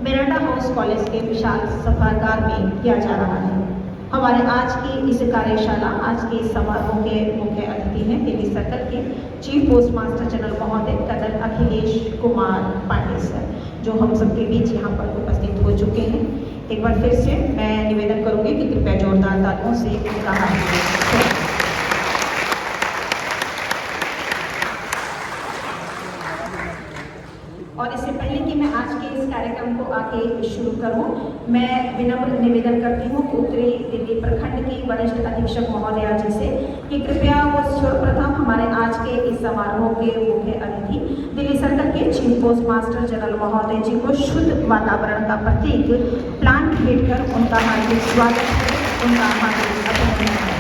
मेरांडा house college के विशाल सभागार में किया जा रहा है। हमारे आज की इस कार्यशाला, आज के इस समारोह के मुख्य अतिथि हैं दिल्ली सर्कल के चीफ पोस्ट मास्टर जनरल महोदय कर्नल अखिलेश कुमार पांडे सर, जो हम सबके बीच यहाँ पर उपस्थित हो चुके हैं। एक बार फिर से मैं निवेदन करूंगी कि कृपया जोरदार तालियों से उनका हार्दिक और इससे पहले कि मैं आज के इस कार्यक्रम को आगे शुरू करूं, मैं विनम्र निवेदन करती हूं उत्तरी दिल्ली प्रखंड की वरिष्ठ अधीक्षक महोदया जी से कि कृपया वो सर्वप्रथम हमारे आज के इस समारोह के मुख्य अतिथि दिल्ली सर्कल के चीफ पोस्ट मास्टर जनरल महोदय जी को शुद्ध वातावरण का प्रतीक प्लांट भेंट कर उनका हार्दिक स्वागत करें, उनका हार्दिक अभिनंदन करें।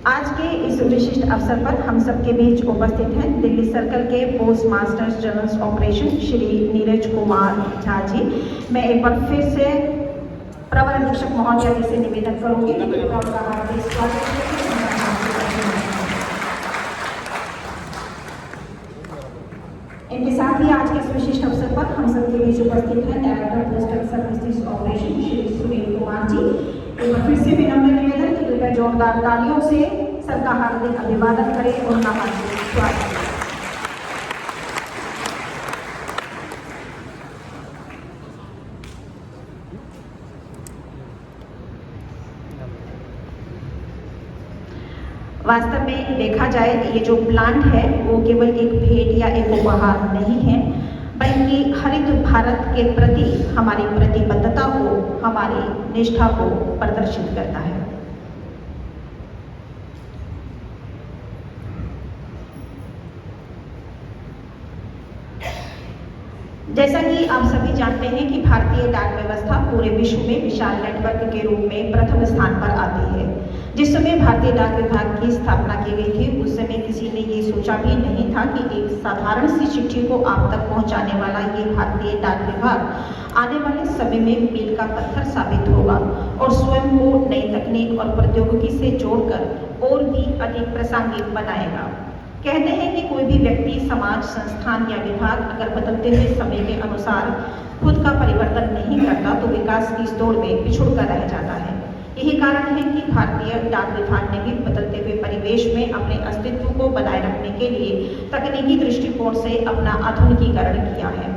आज के इस विशिष्ट अवसर पर हम सबके बीच उपस्थित हैं दिल्ली सर्कल के post master general operation Shri Neeraj Kumar Jha ji. मैं एक बार फिर से प्रवर अधीक्षक महोदया जी से निवेदन करूंगी कि कृपया उनका हार्दिक स्वागत करें। इनके साथ ही आज के इस विशिष्ट अवसर पर हम सबके बीच उपस्थित हैं director postal services operation Shri Sunil Kumar ji. एक बार फिर से विनम्र निवेदन कि कृपया जोरदार तालियों से सबका हार्दिक अभिवादन करें और उनका हार्दिक स्वागत करें। वास्तव में देखा जाए ये जो प्लांट है वो केवल एक भेंट या एक उपहार नहीं है, बल्कि हरित भारत के प्रति हमारी प्रतिबद्धता को, हमारी निष्ठा को प्रदर्शित करता है। जैसा कि आप सभी जानते हैं कि भारतीय डाक व्यवस्था पूरे विश्व में विशाल नेटवर्क के रूप में प्रथम स्थान पर आती है। जिस समय भारतीय डाक विभाग की स्थापना की गई थी उस समय किसी ने ये सोचा भी नहीं था कि एक साधारण सी चिट्ठी को आप तक पहुंचाने वाला ये भारतीय डाक विभाग आने वाले समय में मील का पत्थर साबित होगा और स्वयं को नई तकनीक और प्रौद्योगिकी से जोड़कर और भी अधिक प्रासंगिक बनाएगा। कहते हैं कि कोई भी व्यक्ति, समाज, संस्थान या विभाग अगर बदलते हुए समय के अनुसार खुद का परिवर्तन नहीं करता तो विकास की इस दौड़ में पिछुड़ कर रह जाता है। यही कारण है कि भारतीय डाक विभाग ने भी बदलते हुए परिवेश में अपने अस्तित्व को बनाए रखने के लिए तकनीकी दृष्टिकोण से अपना आधुनिकीकरण किया है।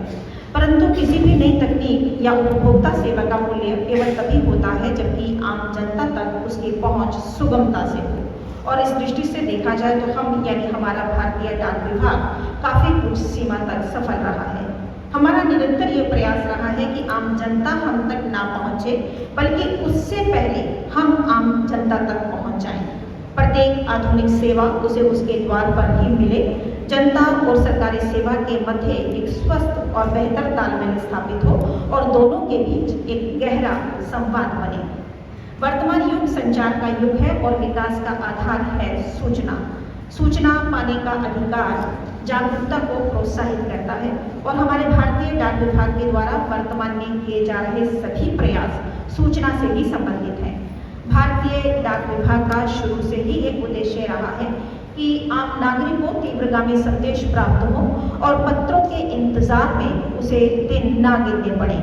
परंतु किसी भी नई तकनीक या उपभोक्ता सेवा का मूल्य केवल तभी होता है जबकि आम जनता तक उसकी पहुंच सुगमता से हो। और इस दृष्टि से देखा जाए तो हम यानी हमारा भारतीय डाक विभाग काफी उच्च सीमा तक सफल रहा है। हमारा निरंतर ये प्रयास रहा है कि आम जनता हम तक ना पहुंचे, बल्कि उससे पहले हम आम जनता तक पहुंच जाएं। प्रत्येक आधुनिक सेवा उसे उसके द्वार पर ही मिले। जनता और सरकारी सेवा के मध्य एक स्वस्थ और बेहतर तालमेल स्थापित हो और दोनों के बीच एक गहरा संवाद बने। वर्तमान युग संचार का युग है और विकास का आधार है सूचना। सूचना पाने का अधिकार जागरूकता को प्रोत्साहित करता है और हमारे भारतीय डाक विभाग के द्वारा वर्तमान में किए जा रहे सभी प्रयास सूचना से ही संबंधित हैं। भारतीय डाक विभाग का शुरू से ही एक उद्देश्य रहा है कि आम नागरिक को तीव्रगामी संदेश प्राप्त हो और पत्रों के इंतजार में उसे दिन ना गिनने पड़े।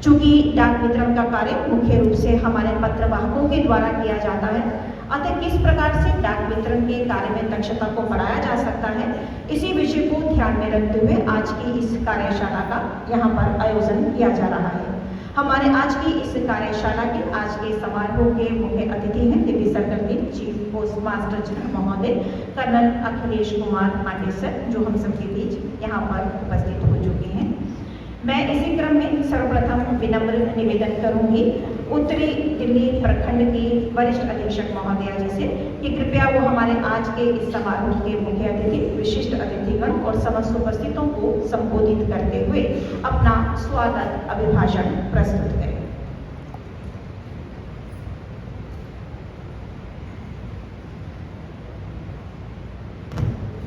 चूंकि डाक वितरण का कार्य मुख्य रूप से हमारे पत्रवाहकों के द्वारा किया जाता है, अतः किस प्रकार से डाक वितरण के कार्य में दक्षता को बढ़ाया जा सकता है, इसी विषय को ध्यान में रखते हुए आज की इस कार्यशाला का यहाँ पर आयोजन किया जा रहा है। हमारे आज की इस कार्यशाला के आज के समारोह के मुख्य अतिथि हैं दिल्ली सर्कल के चीफ पोस्ट मास्टर जनरल महोदय कर्नल अखिलेश कुमार पांडे सर, जो हम सबके बीच यहाँ पर उपस्थित हो चुके हैं। मैं इसी क्रम में सर्वप्रथम विनम्र निवेदन करूंगी उत्तरी दिल्ली प्रखंड की वरिष्ठ अधीक्षक महोदया जी से कि कृपया वो हमारे आज के इस समारोह के मुख्य अतिथि, विशिष्ट अतिथिगण और समस्त उपस्थितों को संबोधित करते हुए अपना स्वागत अभिभाषण प्रस्तुत करें।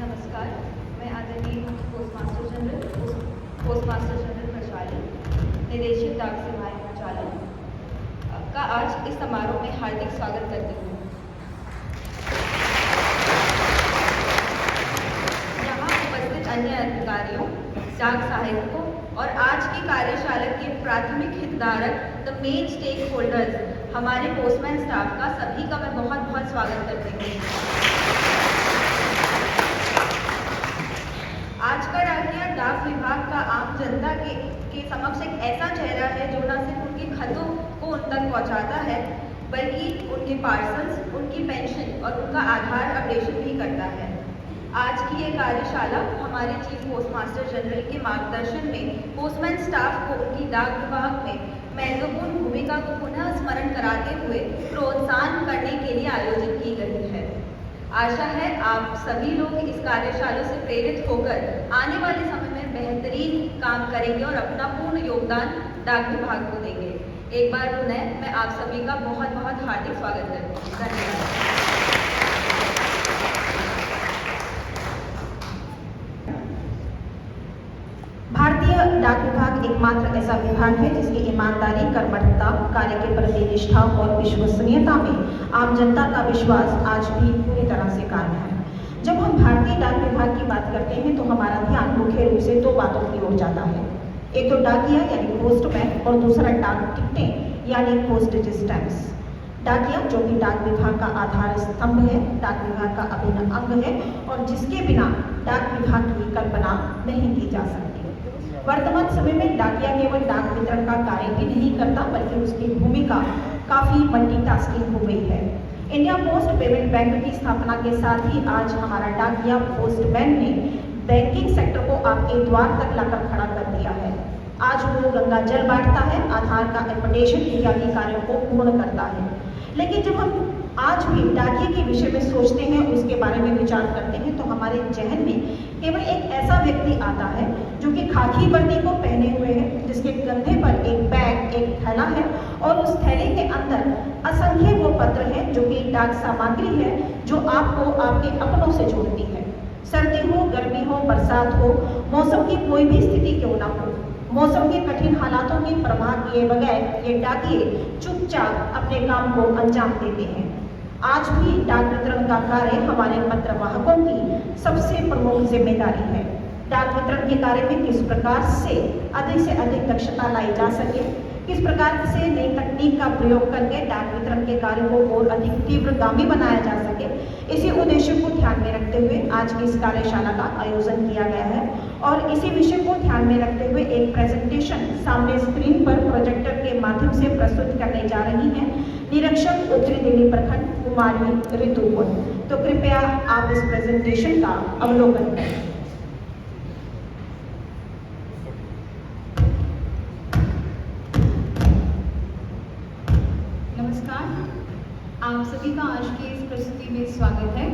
नमस्कार, मैं आदरणीय पोस्ट मास्टर जनरल प्रचालन, निदेशक डाक सेवाएं प्रचालन का आज इस समारोह में हार्दिक स्वागत करती हूँ। यहाँ उपस्थित अन्य अधिकारियों, डाक सहायकों और आज की कार्यशाला के प्राथमिक हितधारक, द मेन स्टेक होल्डर्स, हमारे पोस्टमैन स्टाफ का सभी का मैं बहुत बहुत स्वागत करती हूँ। आज का डाकिया डाक विभाग का आम जनता के समक्ष एक ऐसा चेहरा है जो न सिर्फ उनके खतों को उन तक पहुंचाता है, बल्कि उनके पार्सल्स, उनकी पेंशन और उनका आधार अपडेशन भी करता है। आज की ये कार्यशाला हमारे चीफ पोस्ट मास्टर जनरल के मार्गदर्शन में पोस्टमैन स्टाफ को उनकी डाक विभाग में महत्वपूर्ण भूमिका को पुनः स्मरण कराते हुए प्रोत्साहन करने के लिए आयोजित की गई है। आशा है आप सभी लोग इस कार्यशाला से प्रेरित होकर आने वाले समय में बेहतरीन काम करेंगे और अपना पूर्ण योगदान डाक विभाग को देंगे। एक बार पुनः मैं आप सभी का बहुत बहुत हार्दिक स्वागत करती हूँ। धन्यवाद। भारतीय डाक विभाग एकमात्र ऐसा विभाग है जिसकी ईमानदारी, कर्मठता, कार्य के प्रति निष्ठा और विश्वसनीयता में आम जनता का विश्वास आज भी पूरी तरह से कायम है। जब हम भारतीय डाक विभाग की बात करते हैं तो हमारा ध्यान मुख्य रूप से दो बातों की ओर जाता है। एक तो डाकिया यानी पोस्टमैन और दूसरा डाक टिकटें यानी पोस्टेज स्टैम्प्स। डाकिया जो कि डाक विभाग का आधार स्तंभ है, डाक विभाग का अभिन्न अंग है और जिसके बिना डाक विभाग की कल्पना नहीं की जा सकती। वर्तमान समय में डाकिया केवल डाक वितरण का कार्य भी नहीं करता बल्कि उसकी भूमिका काफी मल्टीटास्किंग हो गई है। इंडिया पोस्ट पेमेंट बैंक की स्थापना के साथ ही आज हमारा डाकिया पोस्टमैन ने बैंकिंग सेक्टर को आपके द्वार तक लाकर खड़ा कर दिया है। आज वो गंगा जल बांटता है, आधार का अपडेशन इत्यादि कार्यों को पूर्ण करता है। लेकिन जब हम आज भी डाकिये के विषय में सोचते हैं, उसके बारे में विचार करते हैं तो हमारे जहन में केवल एक ऐसा व्यक्ति आता है जो कि खाकी वर्दी को पहने हुए है, जिसके कंधे पर एक बैग, एक थैला है और उस थैले के अंदर असंख्य वो पत्र हैं जो कि डाक सामग्री है जो आपको आपके अपनों से जोड़ती है। सर्दी हो, गर्मी हो, बरसात हो, मौसम की कोई भी स्थिति क्यों ना हो, मौसम के कठिन हालातों की परवाह किए बगैर ये डाकिये चुपचाप अपने काम को अंजाम देते हैं। आज भी डाक वितरण का कार्य हमारे पत्रवाहकों की सबसे प्रमुख जिम्मेदारी है। डाक वितरण के कार्य में किस प्रकार से अधिक दक्षता लाई जा सके, किस प्रकार से नई तकनीक का प्रयोग करके डाक वितरण के कार्य को और अधिक तीव्रगामी बनाया जा सके, इसी उद्देश्य को ध्यान में रखते हुए आज की इस कार्यशाला का आयोजन किया गया है। और इसी विषय को ध्यान में रखते हुए एक प्रेजेंटेशन सामने स्क्रीन पर प्रोजेक्टर के माध्यम से प्रस्तुत करने जा रही हैं निरीक्षक उत्तरी दिल्ली प्रखंड कुमारी ऋतु। तो कृपया आप इस प्रेजेंटेशन का अवलोकन करें। आप सभी का आज की इस प्रस्तुति में स्वागत है।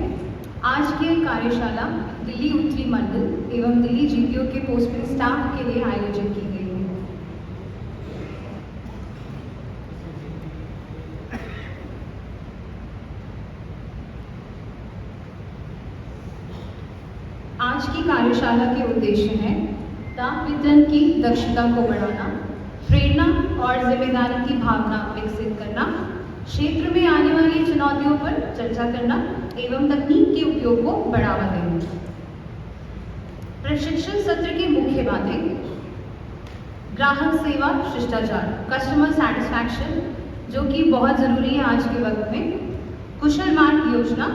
आज की कार्यशाला दिल्ली उत्तरी मंडल एवं दिल्ली जीपीओ के पोस्टमैन स्टाफ के लिए आयोजित की गई है। आज की कार्यशाला के उद्देश्य हैं डाक वितरण की दक्षता को बढ़ाना, प्रेरणा और जिम्मेदारी की भावना विकसित करना, क्षेत्र में आने वाली चुनौतियों पर चर्चा करना एवं तकनीक के उपयोग को बढ़ावा देना। प्रशिक्षण सत्र की मुख्य बातें: ग्राहक सेवा शिष्टाचार, कस्टमर सैटिस्फैक्शन, जो कि बहुत ज़रूरी है आज के वक्त में। कुशल मार्ग योजना,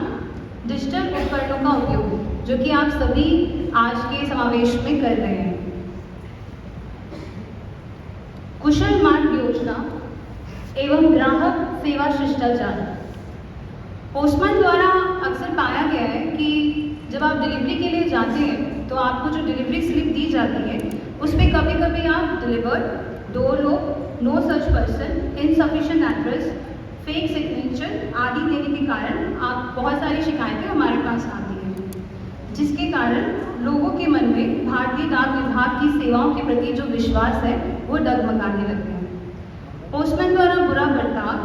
डिजिटल उपकरणों का उपयोग, जो कि आप सभी आज के समावेश में कर रहे हैं। कुशल मार्ग योजना एवं ग्राहक सेवा शिष्टाचार। पोस्टमैन द्वारा अक्सर पाया गया है कि जब आप डिलीवरी के लिए जाते हैं तो आपको जो डिलीवरी स्लिप दी जाती है उस पर कभी कभी आप delivered, door lock, no such person, insufficient address, fake signature आदि देने के कारण आप बहुत सारी शिकायतें हमारे पास आती हैं, जिसके कारण लोगों के मन में भारतीय डाक विभाग की सेवाओं के प्रति जो विश्वास है वो डगमगाने लगते हैं। पोस्टमैन द्वारा बुरा बर्ताव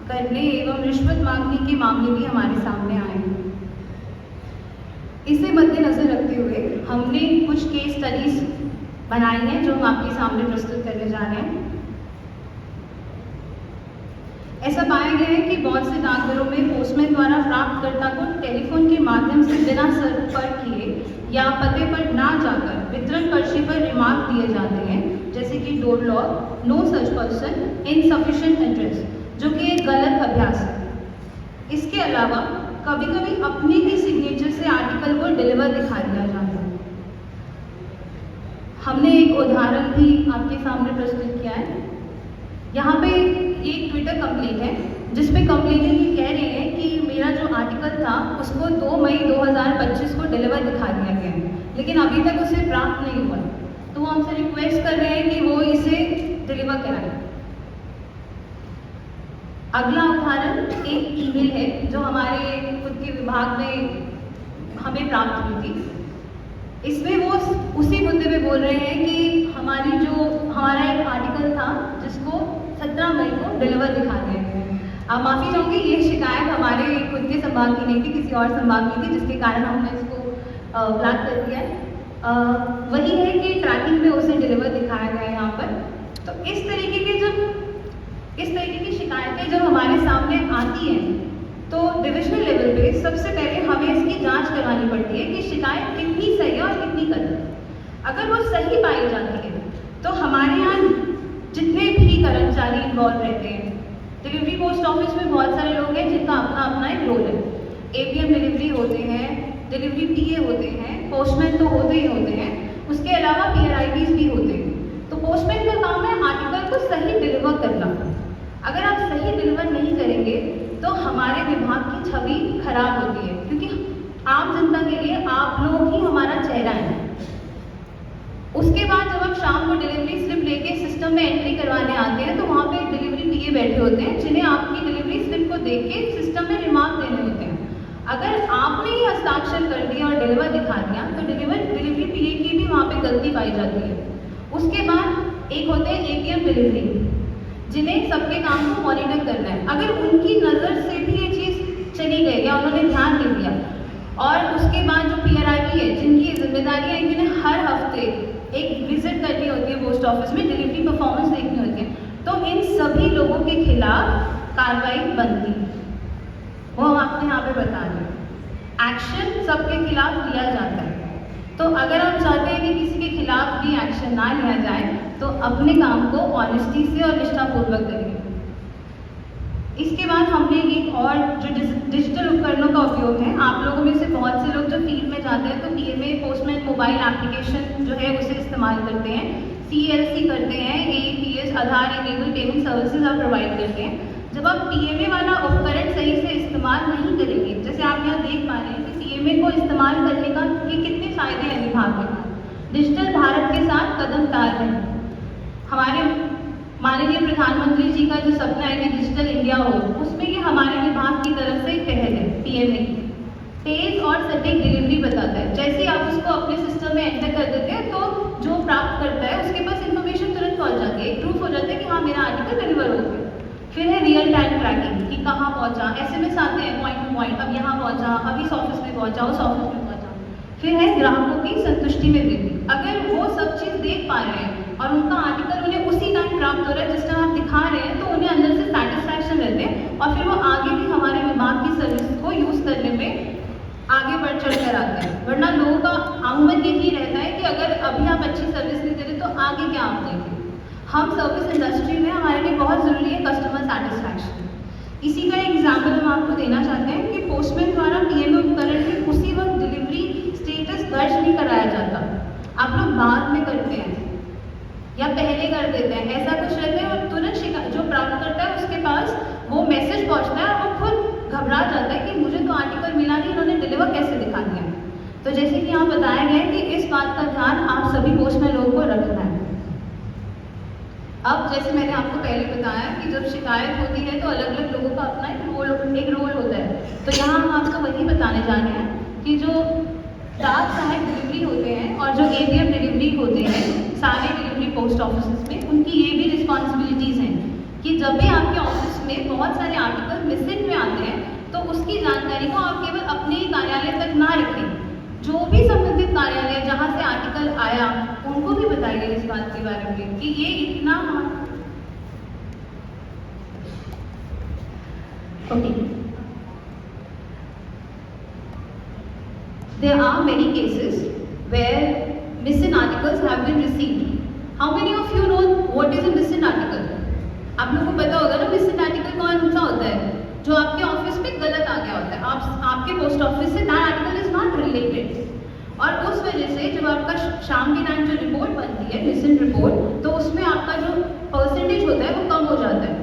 करने एवं रिश्वत मांगने के मामले भी हमारे सामने आए हैं। इसे मद्देनजर रखते हुए हमने कुछ केस स्टडीज बनाई हैं जो हम आपके सामने प्रस्तुत करने जा रहे हैं। ऐसा पाया गया है कि बहुत से डाकघरों में पोस्टमैन द्वारा प्राप्तकर्ता को टेलीफोन के माध्यम से बिना संपर्क किए या पते पर ना जाकर वितरण पर्ची पर रिमार्क दिए जाते हैं, जैसे कि door lock, no such person, insufficient address, जो कि एक गलत अभ्यास है। इसके अलावा कभी कभी अपनी ही सिग्नेचर से आर्टिकल को डिलीवर दिखा दिया जाता है। हमने एक उदाहरण भी आपके सामने प्रस्तुत किया है। यहाँ पे एक ट्विटर कंप्लेंट है जिसपे कंप्लेनेंट ये कह रहे हैं कि मेरा जो आर्टिकल था उसको 2 मई 2025 को डिलीवर दिखा दिया गया है, लेकिन अभी तक उसे प्राप्त नहीं हुआ। तो वो हमसे रिक्वेस्ट कर रहे हैं कि वो इसे डिलीवर कराएं। अगला उदाहरण एक ईमेल है जो हमारे खुद के विभाग में हमें प्राप्त हुई थी। इसमें वो उसी मुद्दे पे बोल रहे हैं कि हमारा एक आर्टिकल था जिसको 17 मई को डिलीवर दिखा दिया गया है। आप माफ़ी चाहूँगी, ये शिकायत हमारे खुद के संभाग की नहीं थी, किसी और संभाग की थी, जिसके कारण हमने इसको ब्लैक कर दिया है। वही है कि ट्रैकिंग में उसे डिलीवर दिखाया गया है यहाँ पर। तो इस तरीके की शिकायतें जब हमारे सामने आती हैं तो डिविजनल लेवल पे सबसे पहले हमें इसकी जांच करवानी पड़ती है कि शिकायत कितनी सही है और कितनी गलत है। अगर वो सही पाई जाती है तो हमारे यहाँ जितने भी कर्मचारी इन्वॉल्व रहते हैं, डिलीवरी पोस्ट ऑफिस में बहुत सारे लोग हैं जिनका अपना अपना एक रोल है। APM डिलीवरी होते हैं, डिलीवरी PA होते हैं, पोस्टमैन तो होते ही होते हैं, उसके अलावा PRIBs भी होते हैं। तो पोस्टमैन का काम है आर्टिकल को सही डिलीवर करना। अगर आप सही डिलीवर नहीं करेंगे तो हमारे विभाग की छवि खराब होती है, क्योंकि आम जनता के लिए आप लोग ही हमारा चेहरा है। उसके बाद जब आप शाम को डिलीवरी स्लिप लेके सिस्टम में एंट्री करवाने आते हैं तो वहाँ पे डिलीवरी PA बैठे होते हैं जिन्हें आपकी डिलीवरी स्लिप को देख के सिस्टम में रिमार्क देने होते हैं। अगर आपने ही हस्ताक्षर कर दिया और डिलीवर दिखा दिया तो डिलीवरी PA की भी वहाँ पे गलती पाई जाती है। उसके बाद एक होते हैं APM डिलीवरी, जिन्हें सबके काम को मॉनिटर करना है। अगर उनकी नज़र से भी ये चीज़ चली गई या उन्होंने ध्यान नहीं दिया, और उसके बाद जो PRIB है जिनकी जिम्मेदारी है कि हर हफ्ते एक विजिट करनी होती है पोस्ट ऑफिस में, डिलीवरी परफॉर्मेंस देखनी होती है, तो इन सभी लोगों के खिलाफ कार्रवाई बनती है। वो हम आपको यहाँ पे बता रहे हैं, एक्शन सबके खिलाफ लिया जाता है। तो अगर आप चाहते हैं कि किसी के खिलाफ भी एक्शन ना लिया जाए तो अपने काम को ऑनेस्टी से और निष्ठापूर्वक करिए। इसके बाद हमने एक और जो डिजिटल उपकरणों का उपयोग है, आप लोगों में से बहुत से लोग जो फील्ड में जाते हैं तो PMA पोस्टमैन मोबाइल एप्लीकेशन जो है उसे इस्तेमाल करते हैं, CLC करते हैं, AEPS आधार इनेबल पेमेंट सर्विसेज आप प्रोवाइड करते हैं। जब आप PMA वाला उपकरण सही से इस्तेमाल नहीं करेंगे, जैसे आप यहाँ देख पा रहे हैं कि PMA को इस्तेमाल करने का ये कितने फायदे हैं विभाग में। डिजिटल भारत के साथ कदम ताल रहे हैं। हमारे माननीय प्रधानमंत्री जी का जो सपना है कि डिजिटल इंडिया हो, उसमें ये हमारे विभाग की तरफ से एक पहल है PMA की। तेज और सटीक डिलीवरी बताता है। जैसे ही आप उसको अपने सिस्टम में एंटर कर देते हैं तो जो प्राप्त करता है उसके पास इन्फॉर्मेशन तुरंत पहुंच जाती है, एक प्रूफ हो जाता है कि हाँ मेरा आर्टिकल डिलीवर हो गया। फिर है रियल टाइम ट्रैकिंग कि कहाँ पहुँचा, SMS आते हैं पॉइंट टू पॉइंट, अब यहाँ पहुँचा, अब इस ऑफिस में पहुँचा, उस ऑफिस में पहुँचा। फिर है ग्राहकों की संतुष्टि में वृद्धि। अगर वो सब चीज़ देख पा रहे हैं और उनका आर्टिकल उन्हें उसी टाइम प्राप्त हो रहा है जिस टाइम आप दिखा रहे हैं, तो उन्हें अंदर से सेटिस्फैक्शन रहते हैं और फिर वो आगे भी हमारे विभाग की सर्विस को यूज़ करने में आगे बढ़ चढ़ कर आते हैं। वरना लोगों का आमूमन यही रहता है कि अगर अभी आप अच्छी सर्विस नहीं दे रहे तो आगे क्या आप देंगे। हम सर्विस इंडस्ट्री में हमारे लिए बहुत ज़रूरी है कस्टमर सेटिस्फैक्शन। इसी का एग्जाम्पल हम आपको देना चाहते हैं कि पोस्टमैन द्वारा PMA उपकरण में उसी वक्त डिलीवरी स्टेटस दर्ज नहीं कराया जाता, आप लोग बाद में करते हैं या पहले कर देते हैं, ऐसा कुछ रहता है। और तुरंत जो प्राप्त करता है उसके पास वो मैसेज पहुंचता है और वो खुद घबरा जाता है कि मुझे तो आर्टिकल मिला नहीं, इन्होंने डिलीवर कैसे दिखा दिया। तो जैसे कि यहाँ बताया गया है कि इस बात का ध्यान आप सभी पोस्टमैन लोगों को रखना है। अब जैसे मैंने आपको पहले बताया कि जब शिकायत होती है तो अलग अलग लोगों का अपना एक रोल होता है। तो यहाँ हम आपको वही बताने जा रहे हैं कि जो डाक सहायक डिलीवरी होते हैं और जो APM डिलीवरी होते हैं सारे डिलीवरी पोस्ट ऑफिस में, उनकी ये भी रिस्पॉन्सिबिलिटीज़ हैं कि जब भी आपके ऑफिस में बहुत सारे आर्टिकल मिसिंग में आते हैं तो उसकी जानकारी को आप केवल अपने ही कार्यालय तक ना रखें, जो भी संबंधित कार्यालय जहाँ से आर्टिकल आया उनको भी बताइए इस बात के बारे में कि ये इतना Okay. There are many cases where missing articles have been received. How many of you know what is a missing article? आप लोगों को पता होगा ना missing article कौन सा होता है? जो आपके ऑफिस में गलत आ गया होता है, आपके पोस्ट ऑफिस से that article is not related. और उस वजह से जब आपका शाम के टाइम जो रिपोर्ट बनती है मिसिंग रिपोर्ट, तो उसमें आपका जो परसेंटेज होता है वो कम हो जाता है.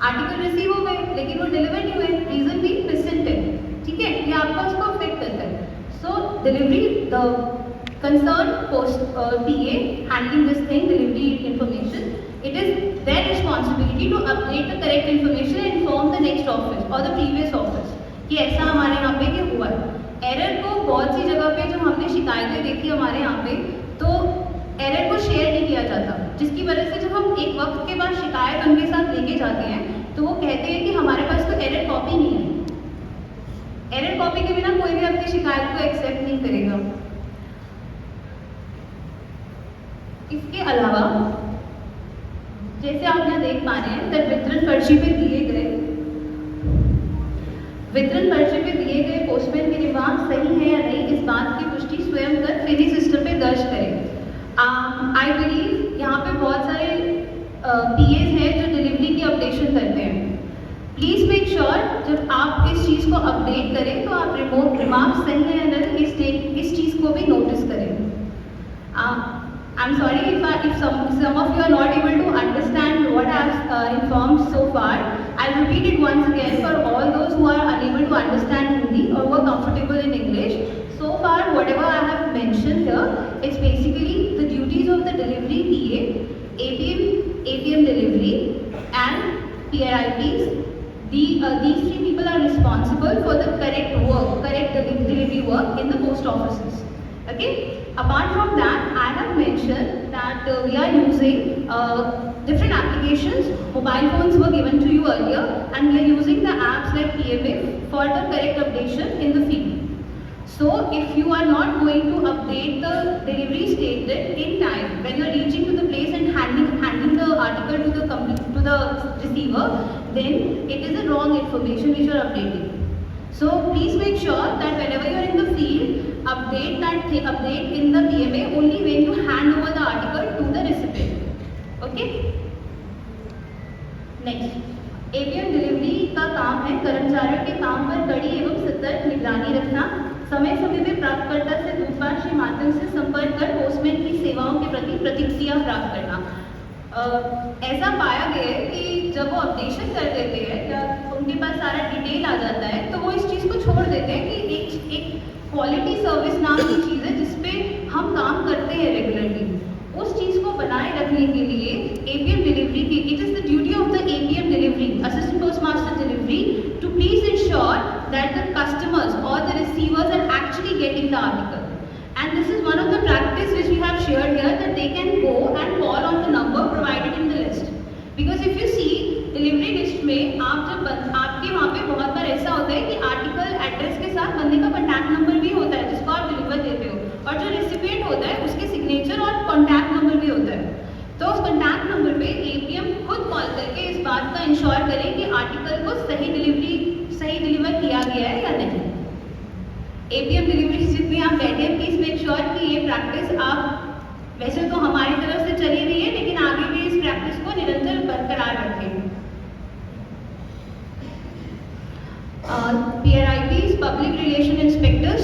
आर्टिकल रिसीव हो गए लेकिन वो डिलीवर नहीं हुए, रीजन भी मिसिंग है. ठीक है, ये आपका उसको अफेक्ट करता है. So delivery the concern post PA handling this thing, delivery information, it is their responsibility to update the correct information and inform the next office or the previous office कि ऐसा हमारे यहाँ पे ये हुआ है. एरर को बहुत सी जगह पे जब हमने शिकायतें देखी हमारे यहाँ पे, तो एरर को शेयर नहीं किया जाता, जिसकी वजह से जब हम एक वक्त के बाद शिकायत उनके साथ लेके जाते हैं तो वो कहते हैं कि हमारे पास तो एरर कॉपी नहीं है. एरर कॉपी के बिना कोई भी अपनी शिकायत को एक्सेप्ट नहीं करेगा. इसके अलावा जैसे आप यहाँ देख पा रहे हैं, तब वितरण पर्ची पे दिए गए पोस्टमैन के रिमार्क सही है या नहीं, इस बात की पुष्टि स्वयं कर फिर ही सिस्टम पे दर्ज करें. आई बिलीव यहाँ पे बहुत सारे PAs हैं जो डिलीवरी की अपडेशन करते हैं. प्लीज मेक श्योर जब आप इस चीज़ को अपडेट करें तो आप रिमार्क सही है या नहीं इस चीज़ को भी नोटिस करें. I'm sorry if some of you are not able to understand what I have informed so far. I'll repeat it once again for all those who are unable to understand Hindi or who are comfortable in English. So far, whatever I have mentioned here, it's basically the duties of the delivery PA, APM delivery, and PRIPs. These three people are responsible for the correct delivery work in the post offices. Okay. Apart from that, I have mentioned that we are using different applications. Mobile phones were given to you earlier, and we are using the apps like PMA for the correct updation in the field. So, if you are not going to update the delivery statement in time when you are reaching to the place and handing the article to the receiver, then it is a wrong information which you are updating. So, please make sure that whenever you are in the field, update in the PMA only when you hand over the article to the recipient. Okay? Next, APM delivery का काम है कर्मचारियों के काम पर कड़ी एवं सतर्क निगरानी रखना, समय समय पे प्राप्तकर्ता से दूरभाष के माध्यम से संपर्क कर पोस्टमैन की सेवाओं के प्रति प्रतिक्रिया प्राप्त करना. ऐसा पाया गया है कि जब वो अपडेशन कर देते हैं या उनके पास सारा डिटेल आ जाता है तो वो इस चीज़ को छोड़ देते हैं कि एक क्वालिटी सर्विस नाम की चीज़ है जिसपे हम काम करते हैं रेगुलरली. उस चीज़ को बनाए रखने के लिए APM डिलीवरी की it is the duty of the APM delivery, assistant post master delivery, to please ensure that the customers और the receivers are actually getting the article. And this is one of the practice which we have shared here, that they can go and call on the number provided in the list. Because if you see delivery list में आपके वहाँ पे बहुत बार ऐसा होता है कि article address के साथ बंदे का कॉन्टैक्ट नंबर भी होता है जिसको आप डिलीवर देते हो, और जो रिसिपिएंट होता है उसके सिग्नेचर और कॉन्टैक्ट नंबर भी होता है. तो उस कॉन्टैक्ट नंबर पे APM खुद कॉल करके इस बात का इंश्योर करें कि आर्टिकल को सही डिलीवर किया गया है या नहीं. APM डिलीवरी जितनी आप बैठे हैं, प्लीज मेक श्योर कि ये प्रैक्टिस आप वैसे तो हमारी तरफ से चली रही है लेकिन आगे भी इस प्रैक्टिस को निरंतर बरकरार रखें. PRIPs, पब्लिक रिलेशन इंस्पेक्टर्स,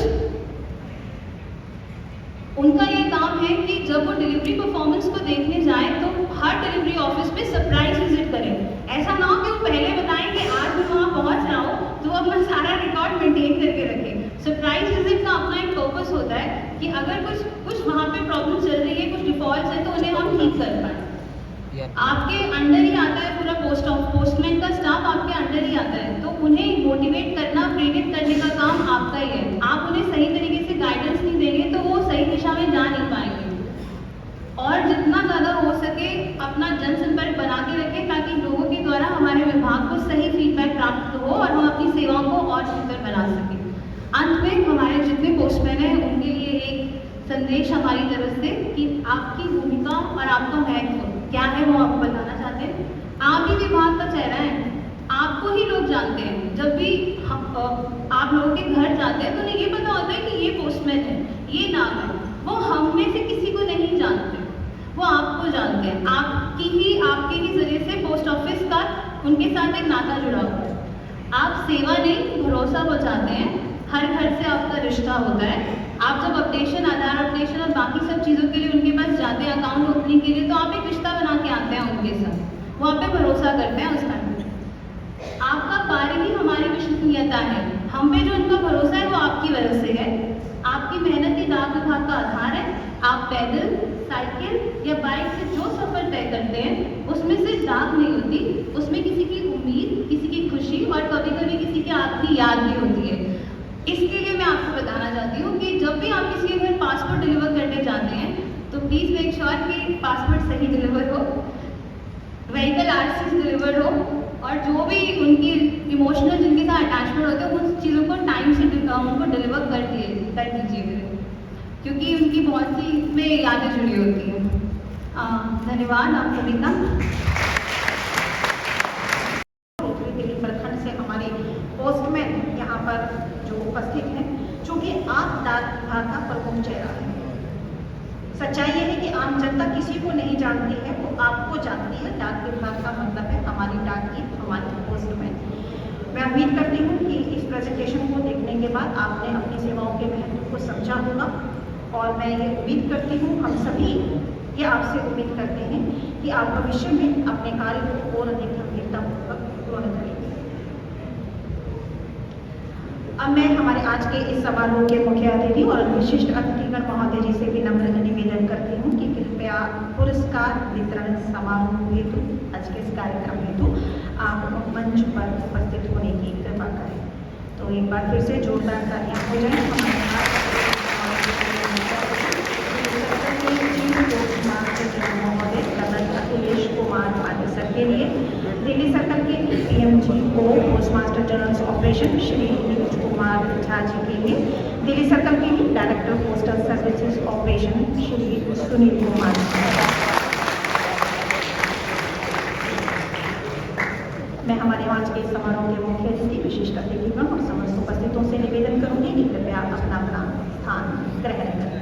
उनका ये काम है कि जब वो डिलीवरी परफॉर्मेंस को देखने जाएं तो हर डिलीवरी ऑफिस में सरप्राइज विजिट करें. ऐसा ना हो कि वो पहले बताएं कि आज मैं वहाँ पहुँच रहा हूँ, तो वो अपना सारा रिकॉर्ड मेंटेन करके रखें. सरप्राइज विजिट का अपना एक पर्पस होता है कि अगर कुछ वहाँ पे प्रॉब्लम चल रही है, कुछ डिफॉल्ट है, तो उन्हें हम ठीक कर पाएँ. आपके अंडर ही आता है पूरा पोस्टमैन का स्टाफ आपके अंडर ही आता है, तो उन्हें मोटिवेट करना, प्रेरित करने का काम आपका ही है. आप उन्हें सही तरीके से गाइडेंस नहीं देंगे तो वो सही दिशा में जा नहीं पाएंगे. और जितना ज़्यादा हो सके अपना जनसंपर्क बना के रखें ताकि लोगों के द्वारा हमारे विभाग को सही फीडबैक प्राप्त हो और हम अपनी सेवाओं को और बेहतर बना सकें. अंत में हमारे जितने पोस्टमैन हैं उनके लिए एक संदेश हमारी तरफ से कि आपकी भूमिका और आपका महत्व क्या है वो आप बताना चाहते हैं. आप ही विभाग का चेहरा है, आपको ही लोग जानते जानते हैं। जब भी आप लोगों के घर जाते हैं तो उन्हें ये पता होता है कि ये पोस्टमैन है, ये नाम है। वो हम में से किसी को नहीं जानते, वो आपको जानते हैं। आपके ही जरिए से पोस्ट ऑफिस का उनके साथ एक नाता जुड़ा हुआ है। आप सेवा नहीं, भरोसा पहुँचाते हैं। हर घर से आपका रिश्ता होता है। आप जब अपडेशन, आधार अपडेशन और बाकी सब चीज़ों के लिए उनके पास जाते हैं, अकाउंट ओपनिंग के लिए, तो आप एक रिश्ता बना के आते हैं उनके साथ। वो आप पे भरोसा करते हैं उस टाइम पे। आपका कार्य ही हमारी विश्वसनीयता है। हम पे जो उनका भरोसा है वो आपकी वजह से है। आपकी मेहनत ही डाक विभाग का आधार है। आप पैदल, साइकिल या बाइक से जो सफर तय करते हैं उसमें से डाक नहीं होती, उसमें किसी की उम्मीद, किसी की खुशी और कभी कभी किसी की आपकी याद भी होती है। इसके लिए मैं आपको बताना चाहती हूँ कि जब भी आप किसी के घर पासपोर्ट डिलीवर करने जाते हैं तो प्लीज़ मेक श्योर कि पासपोर्ट सही डिलीवर हो, व्हीकल आरसी डिलीवर हो, और जो भी उनकी इमोशनल जिनके साथ अटैचमेंट होते हैं उन चीज़ों को टाइम से उनको डिलीवर कर दीजिए, क्योंकि उनकी बहुत सी इसमें यादें जुड़ी होती हैं। धन्यवाद आप सभी का। दिल्ली प्रखंड से हमारे पोस्टमैन यहाँ पर जो उपस्थित हैं, चूँकि आप डाक विभाग का प्रमुख चेहरा है। सच्चाई ये है कि आम जनता किसी को नहीं जानती है, वो आपको जानती है। डाक विभाग का मतलब है हमारी डाकिया, हमारे पोस्टमैन। मैं उम्मीद करती हूँ कि इस प्रेजेंटेशन को देखने के बाद आपने अपनी सेवाओं के महत्व को समझा होगा, और मैं ये उम्मीद करती हूँ, हम सभी ये आपसे उम्मीद करते हैं कि आप भविष्य में अपने कार्य को और अधिक गंभीरतापूर्वक पूर्ण करेंगे। अब मैं हमारे आज के इस समारोह के मुख्य अतिथि और विशिष्ट अतिथिगण महोदय जी से विनम्र निवेदन करती हूँ कि कृपया पुरस्कार वितरण समारोह हेतु, आज के इस कार्यक्रम हेतु आप मंच पर उपस्थित होने की कृपा करें। तो एक बार फिर से जोरदार तालियां हो जाए हमारे पास अखिलेश कुमार पाटिल सर के लिए, दिल्ली सर्कल के PMGO post master general operation Shri Neeraj Kumar Jha ji के लिए, दिल्ली सर्कल के लिए director postal services operation Shri Sunil Kumar. मैं हमारे आज के समारोह के मुख्य अतिथि, विशिष्ट अतिथिगण और समस्त उपस्थितों से निवेदन करूंगी कि कृपया अपना अपना स्थान ग्रहण करें।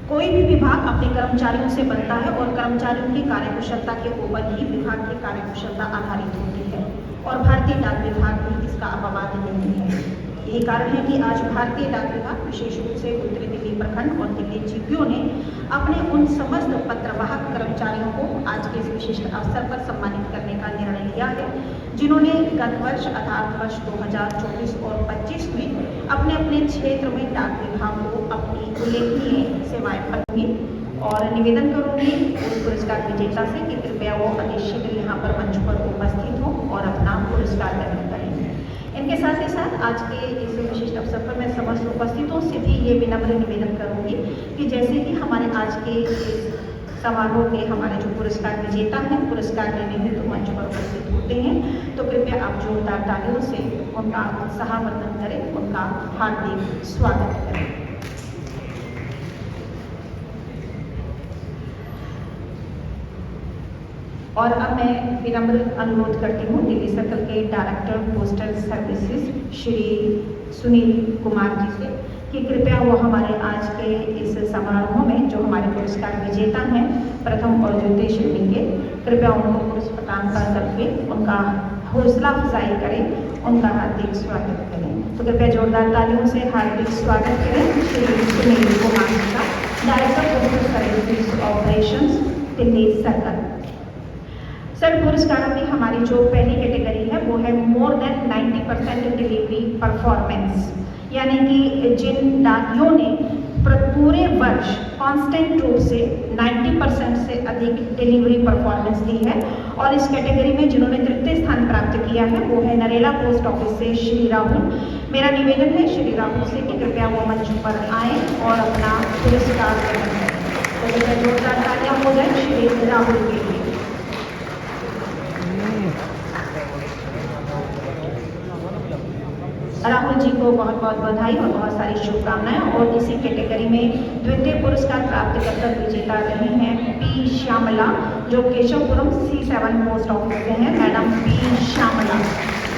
कोई भी विभाग अपने कर्मचारियों से बनता है और कर्मचारियों की कार्यकुशलता के ऊपर ही विभाग की कार्यकुशलता आधारित होती है, और भारतीय डाक विभाग भी इसका अपवाद नहीं है। यही कारण है कि आज भारतीय डाक विभाग विशेष रूप से उत्तरी दिल्ली प्रखंड और दिल्ली GPO ने अपने उन समस्त पत्रवाहक कर्मचारियों को आज के इस विशिष्ट अवसर पर सम्मानित करने का निर्णय लिया है, जिन्होंने गत वर्ष अर्थात वर्ष 2024 और 25 में अपने अपने क्षेत्र में डाक विभाग को अपनी उल्लेखनीय सेवाएं प्रदान की। और निवेदन करूंगी उस पुरस्कार विजेता से कि कृपया वो अतिशीघ्र यहाँ पर मंच पर उपस्थित हो और अपना पुरस्कार ग्रहण करें। इनके साथ ही साथ आज के इस विशिष्ट अवसर पर मैं समस्त उपस्थितों से भी ये विनम्र निवेदन करूंगी कि जैसे ही हमारे आज के इस समारोह के हमारे जो पुरस्कार विजेता हैं पुरस्कार लेने हेतु मंच पर उपस्थित होते हैं, तो कृपया आप जोरदार तालियों से उनका उत्साहवर्धन करें, उनका हार्दिक स्वागत करें। और अब मैं विनम्र अनुरोध करती हूँ दिल्ली सर्कल के director postal services Shri Sunil Kumar ji से कि कृपया वो हमारे आज के इस समारोह में जो हमारे पुरस्कार विजेता हैं प्रथम और द्वितीय श्रेणी के, कृपया उनको पुरस्कार प्रदान करके उनका हौसला अफजाई करें, उनका हार्दिक स्वागत करें। तो कृपया जोरदार तालियों से हार्दिक स्वागत करें श्री सुनील कुमार जी का, director postal services operations Delhi circle. Sir, पुरस्कारों की हमारी जो पहली कैटेगरी है वो है मोर देन 90% डिलीवरी परफॉर्मेंस, यानी कि जिन डाकियों ने पूरे वर्ष कांस्टेंट रूप से 90% से अधिक डिलीवरी परफॉर्मेंस दी है। और इस कैटेगरी में जिन्होंने तृतीय स्थान प्राप्त किया है वो है नरेला पोस्ट ऑफिस से श्री राहुल। मेरा निवेदन है श्री राहुल से कि कृपया वो मंच पर आए और अपना पुरस्कार ग्रहण करें। तो जोरदार तालियां हो जाए श्री राहुल के लिए। राहुल जी को बहुत बहुत बधाई और बहुत सारी शुभकामनाएं। और इसी कैटेगरी में द्वितीय पुरस्कार प्राप्त कर विजेता रहे हैं पी श्यामला, जो केशवपुरम C7 पोस्ट ऑफिस से हैं। मैडम पी श्यामला,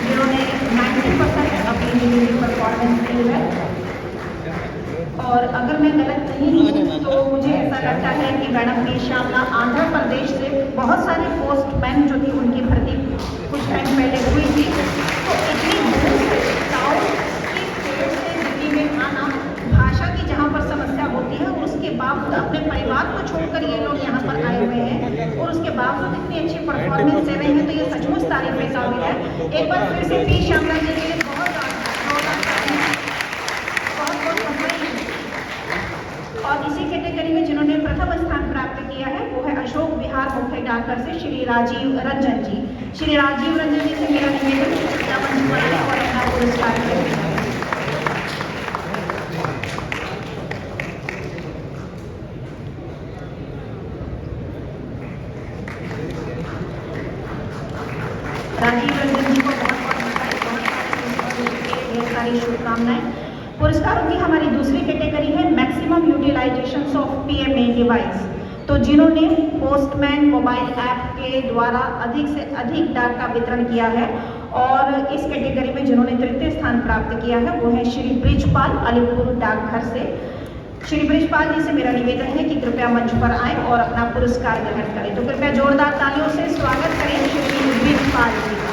जिन्होंने 90% अपनी डिलीवरी परफॉर्मेंस दी है। और अगर मैं गलत नहीं हूँ तो मुझे ऐसा लगता है कि मैडम पी श्यामला आंध्र प्रदेश से बहुत सारे पोस्टमैन जो थी उनकी भर्ती कुछ टाइम पहले हुई थी, तो इतनी दूर से साउथ की स्टेट से दिल्ली में आना, भाषा की जहाँ पर समस्या होती है उसके बावजूद अपने परिवार को छोड़कर ये लोग यहाँ पर आए हुए हैं और उसके बावजूद इतनी अच्छी परफॉर्मेंस दे रहे हैं, तो ये सचमुच तारीफ के काबिल है। एक बार फिर से पी श्यामला जी के लिए बहुत और इसी कैटेगरी में जिन्होंने प्रथम स्थान प्राप्त किया है वो है अशोक विहार मुख्य डाकघर से श्री राजीव रंजन जी। श्री राजीव रंजन जी से मेरा निवेदन और अपना पुरस्कार करें। राजीव रंजन जी को बहुत सारी शुभकामनाएं। पुरस्कारों की हमारी दूसरी कैटेगरी है maximum utilisation of PMA device. तो जिन्होंने पोस्टमैन मोबाइल ऐप के द्वारा अधिक से अधिक डाक का वितरण किया है, और इस कैटेगरी में जिन्होंने तृतीय स्थान प्राप्त किया है वो है श्री ब्रिजपाल, अलीपुर डाकघर से। श्री ब्रिजपाल जी से मेरा निवेदन है कि कृपया मंच पर आए और अपना पुरस्कार ग्रहण करें। तो कृपया जोरदार तालियों से स्वागत करें श्री ब्रिजपाल जी का।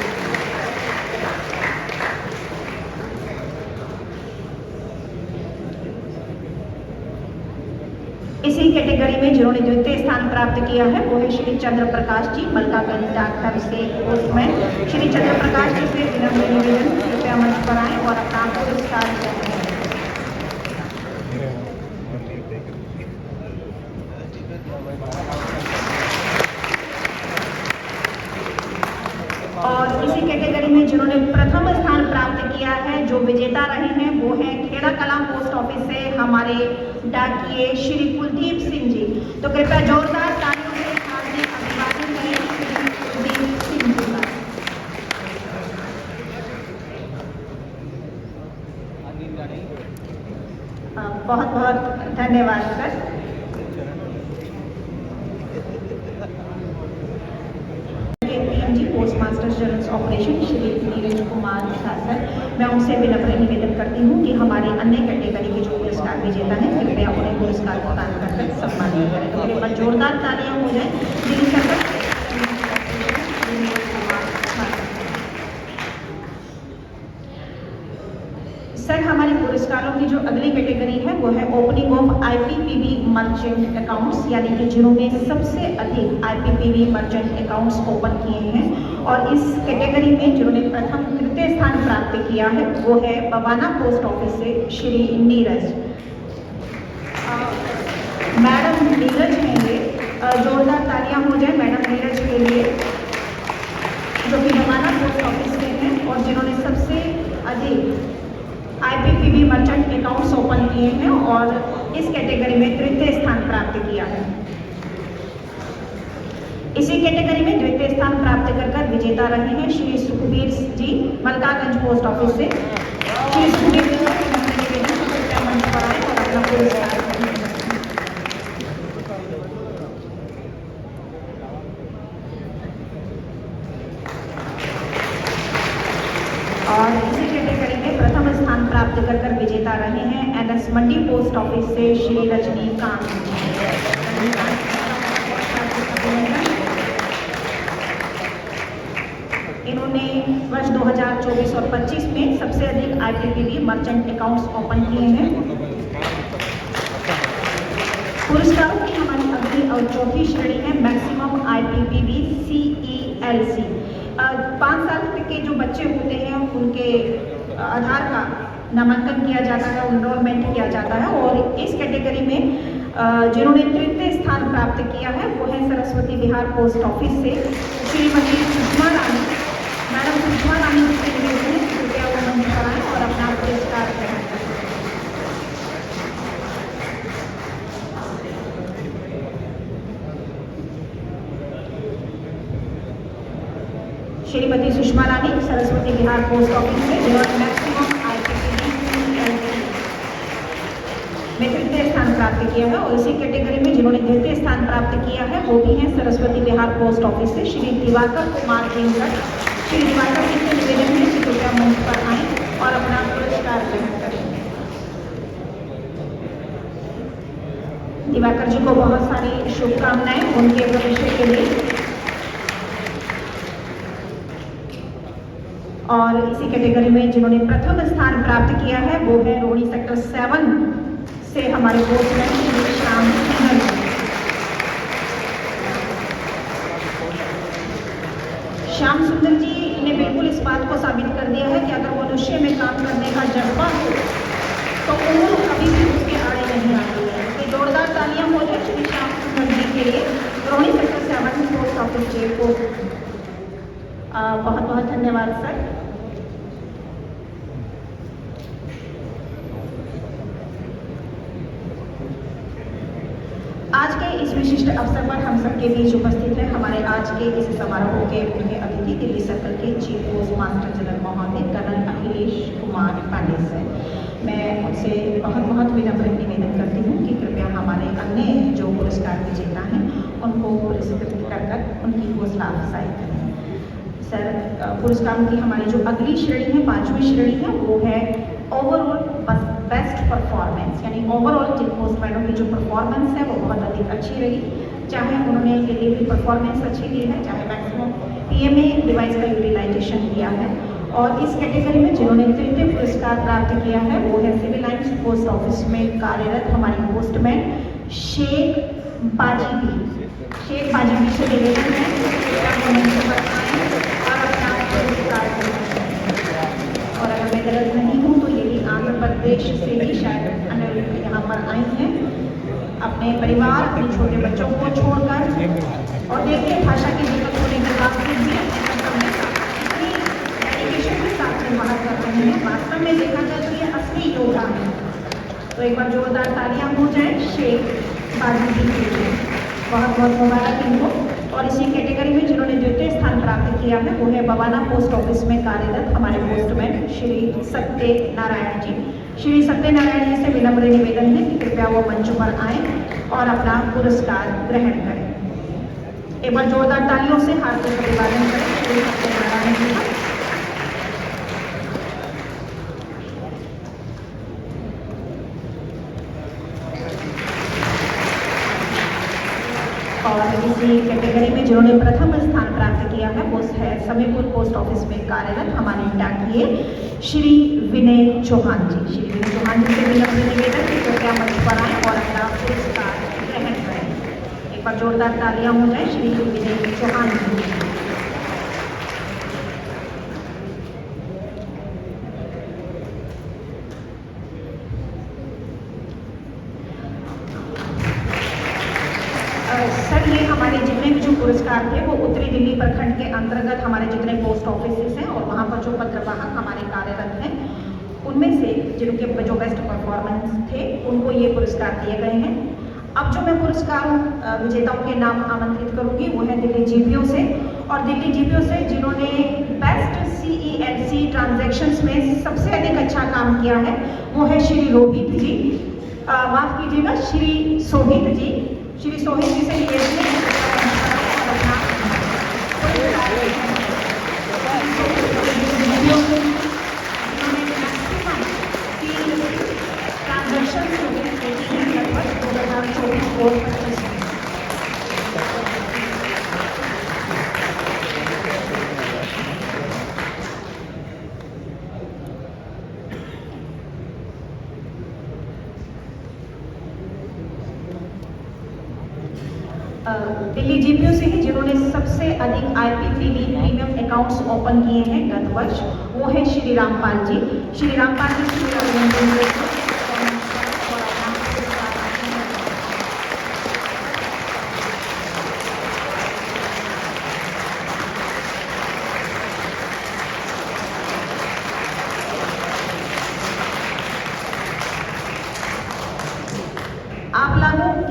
इसी कैटेगरी में जिन्होंने द्वितीय स्थान प्राप्त किया है वो है श्री चंद्र प्रकाश जी, मलकागंज डाकघर से पोस्टमैन। श्री चंद्र प्रकाश जी से विनम्र निवेदन, कृपया मंच पर आए और अपना पुरस्कार ग्रहण करें। और इसी कैटेगरी में जिन्होंने प्रथम स्थान प्राप्त किया है, जो विजेता रहे हैं वो है खेड़ा कलां पोस्ट ऑफिस से हमारे डाकिए श्री कुलदीप सिंह जी। तो कृपया जोरदार तालियों से हार्दिक अभिवादन करें श्री कुलदीप सिंह जी का। बहुत बहुत धन्यवाद sir. Post master general operation Shri Neeraj Kumar शासन, मैं उनसे विनम्र निवेदन करती हूँ कि हमारे अन्य कैटेगरी के जो पुरस्कार विजेता हैं कृपया उन्हें पुरस्कार प्रदान कर सम्मानित करें। तो मेरे पास जोरदार तालियां हो जाए जिन सर। सर हमारे पुरस्कारों की जो अगली कैटेगरी है वो है opening of IPPB merchant accounts, यानी कि जिन्होंने सबसे अधिक IPPB मर्चेंट अकाउंट्स ओपन किए हैं। और इस कैटेगरी में जिन्होंने प्रथम तृतीय स्थान प्राप्त किया है वो है बवाना पोस्ट ऑफिस से श्री नीरज। मैडम नीरज हैं ये, जोरदार तालियां हो जाए मैडम नीरज के लिए, जो कि बवाना पोस्ट ऑफिस से हैं और जिन्होंने सबसे अधिक IPPB मर्चेंट अकाउंट्स ओपन किए हैं और इस कैटेगरी में तृतीय स्थान प्राप्त किया है। इसी कैटेगरी में द्वितीय स्थान प्राप्त कर विजेता रहे हैं श्री सुखबीर जी, मलकागंज पोस्ट ऑफिस से। श्री सुखबीर जी मंच पर आए और अपना पुरस्कार। और इसी कैटेगरी में प्रथम स्थान प्राप्त कर विजेता रहे हैं NS मंडी पोस्ट ऑफिस से श्री रजनीकांत। इन्होंने वर्ष 2024 और 25 में सबसे अधिक IPPB मर्चेंट अकाउंट्स ओपन किए हैं। पुरस्कारों की हमारी अगली और चौथी श्रेणी है मैक्सिमम IPPB CELC। 5 साल के जो बच्चे होते हैं उनके आधार का नामांकन किया जाता है, एनरोलमेंट किया जाता है। और इस कैटेगरी में जिन्होंने तृतीय स्थान प्राप्त किया है वो है सरस्वती विहार पोस्ट ऑफिस से श्रीमती सुषमा रानी। मैडम सुषमा रानी जी के निवेदन है कृपया वो मंच पर आएं और अपना पुरस्कार ग्रहण करें। श्रीमती सुषमा रानी, सरस्वती विहार पोस्ट ऑफिस से, जिन्होंने मैक्सिमम प्राप्त किया है। और इसी कैटेगरी में जिन्होंने द्वितीय स्थान प्राप्त किया है वो भी हैं सरस्वती विहार पोस्ट ऑफिस से श्री दिवाकर कुमार केंद्र। श्री दिवाकर जी से निवेदन है कि कृपया मंच पर आएं और अपना पुरस्कार ग्रहण करें। दिवाकर जी को बहुत सारी शुभकामनाएं उनके भविष्य के लिए। और इसी कैटेगरी में जिन्होंने प्रथम स्थान प्राप्त किया है वो है रोहिणी सेक्टर 7 से हमारे पोस्टमैन श्री श्याम सुंदर जी। श्याम सुंदर जी ने बिल्कुल इस बात को साबित कर दिया है कि अगर मनुष्य में काम करने का जज्बा हो तो उम्र कभी भी उसके आड़े नहीं आती है। तो जोरदार तालियां हो जाए श्री श्याम सुंदर जी के लिए। रोहिणी सेक्टर 7 पोस्ट ऑफिस जे को बहुत बहुत धन्यवाद सर। आज के इस विशिष्ट अवसर पर हम सबके बीच उपस्थित हैं हमारे आज के इस समारोह के मुख्य अतिथि दिल्ली सर्कल के चीफ पोस्ट मास्टर जनरल महोदय कर्नल अखिलेश कुमार पांडे से। मैं उनसे बहुत बहुत विनम्र निवेदन करती हूँ कि कृपया हमारे अन्य जो पुरस्कार विजेता हैं उनको पुरस्कृत कर उनकी हौसला अफजाई करें। सर, पुरस्कारों की हमारी जो अगली श्रेणी है 5वीं श्रेणी है वो है ओवरऑल बेस्ट परफॉर्मेंस, यानी ओवरऑल जिन पोस्टमैनों की जो परफॉर्मेंस है वो बहुत अधिक अच्छी रही, चाहे उन्होंने डिलीवरी परफॉर्मेंस अच्छी दी है, चाहे मैक्सिमम PMA डिवाइस का यूटिलाइजेशन किया है। और इस कैटेगरी में जिन्होंने तृतीय पुरस्कार प्राप्त किया है वो है सिविल लाइन्स पोस्ट ऑफिस में कार्यरत हमारी पोस्टमैन शेख बाजी भी। शेख बाजी भी से निवेदन है और अपना पुरस्कार। और अगर मैं गलत नहीं हूँ तो ये भी आंध्र प्रदेश से ही शायद अन्य यहाँ पर आई हैं अपने परिवार अपने छोटे बच्चों को छोड़कर। और देखिए भाषा की दिक्कत होने के बावजूद भी इतनी डेडिकेशन के साथ निर्वाह कर रहे हैं। वास्तव में देखा जाए तो ये असली योगा है। तो एक बार जोरदार तालियां हो जाए शेख बाजी जी के लिए। बहुत बहुत मुबारक इनको। और इसी कैटेगरी में जिन्होंने द्वितीय स्थान प्राप्त किया है वो है बवाना पोस्ट ऑफिस में कार्यरत हमारे पोस्टमैन श्री सत्यनारायण जी। श्री सत्यनारायण जी से विनम्र निवेदन है कि कृपया वो मंच पर आए और अपना पुरस्कार ग्रहण करें। एक बार जोरदार तालियों से हार्दिक अभिवादन करें श्री सत्यनारायण जी का। और इसी कैटेगरी में जिन्होंने प्रथम स्थान प्राप्त किया है वो है समीपुर पोस्ट ऑफिस में कार्यरत हमारे डाकिए श्री विनय चौहान जी। श्री विनय चौहान जी से विनम्र निवेदन कि कृपया मंच पर आएं और अपना पुरस्कार ग्रहण करें। एक बार जोरदार तालियां हो जाए श्री विनय चौहान जी। सर, ये हमारे जितने भी जो पुरस्कार थे वो उत्तरी दिल्ली प्रखंड के अंतर्गत हमारे जितने पोस्ट ऑफिस हैं और वहाँ पर जो पत्रवाहक हमारे कार्यरत हैं उनमें से जिनके जो बेस्ट परफॉर्मेंस थे उनको ये पुरस्कार दिए गए हैं। अब जो मैं पुरस्कार विजेताओं के नाम आमंत्रित करूंगी वो है दिल्ली GPO से। और दिल्ली GPO से जिन्होंने बेस्ट CELC ट्रांजैक्शंस में सबसे अधिक अच्छा काम किया है वो है श्री रोहित जी, माफ कीजिएगा श्री सोहित जी। श्री सोहित जी से निवेदन दिल्ली GPO से ही जिन्होंने सबसे अधिक IPPB प्रीमियम अकाउंट्स ओपन किए हैं गत वर्ष वो है श्री रामपाल जी। श्री रामपाल जी से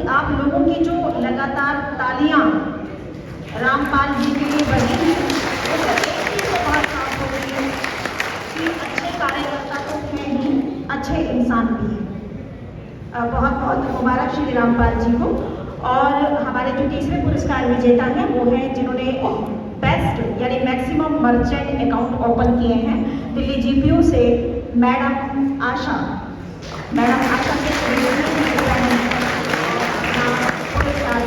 आप लोगों की जो लगातार तालियां रामपाल जी के लिए बजी हैं उससे एक चीज तो बहुत साफ हो गई है कि अच्छे कार्यकर्ता तो हैं ही, अच्छे इंसान भी हैं। बहुत बहुत मुबारक श्री रामपाल जी को। और हमारे जो तीसरे पुरस्कार विजेता हैं वो हैं जिन्होंने बेस्ट यानी मैक्सिमम मर्चेंट अकाउंट ओपन किए हैं, दिल्ली जीपीओ से मैडम आशा से पुरस्कार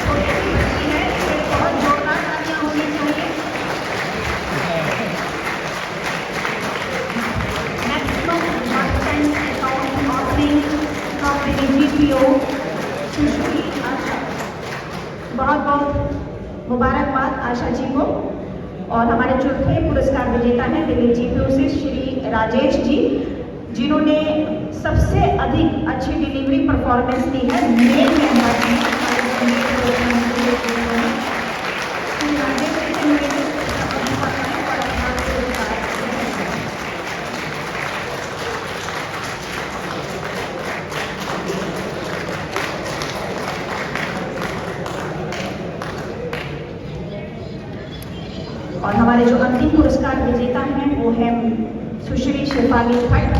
छोटी सी बच्ची है, इसे बहुत जोरदार तालियां होनी चाहिए। Maximum merchant account opening from Delhi GPO Sushri Asha. बहुत बहुत मुबारकबाद आशा जी को। और हमारे चौथे पुरस्कार विजेता हैं दिल्ली जीपीओ से श्री राजेश जी, जिन्होंने सबसे अधिक अच्छी डिलीवरी परफॉर्मेंस दी है मेल मेंबर में। श्री राजेश जी ने और हमारे जो अंतिम पुरस्कार विजेता हैं वो हैं सुश्री शिफाली भट्ट,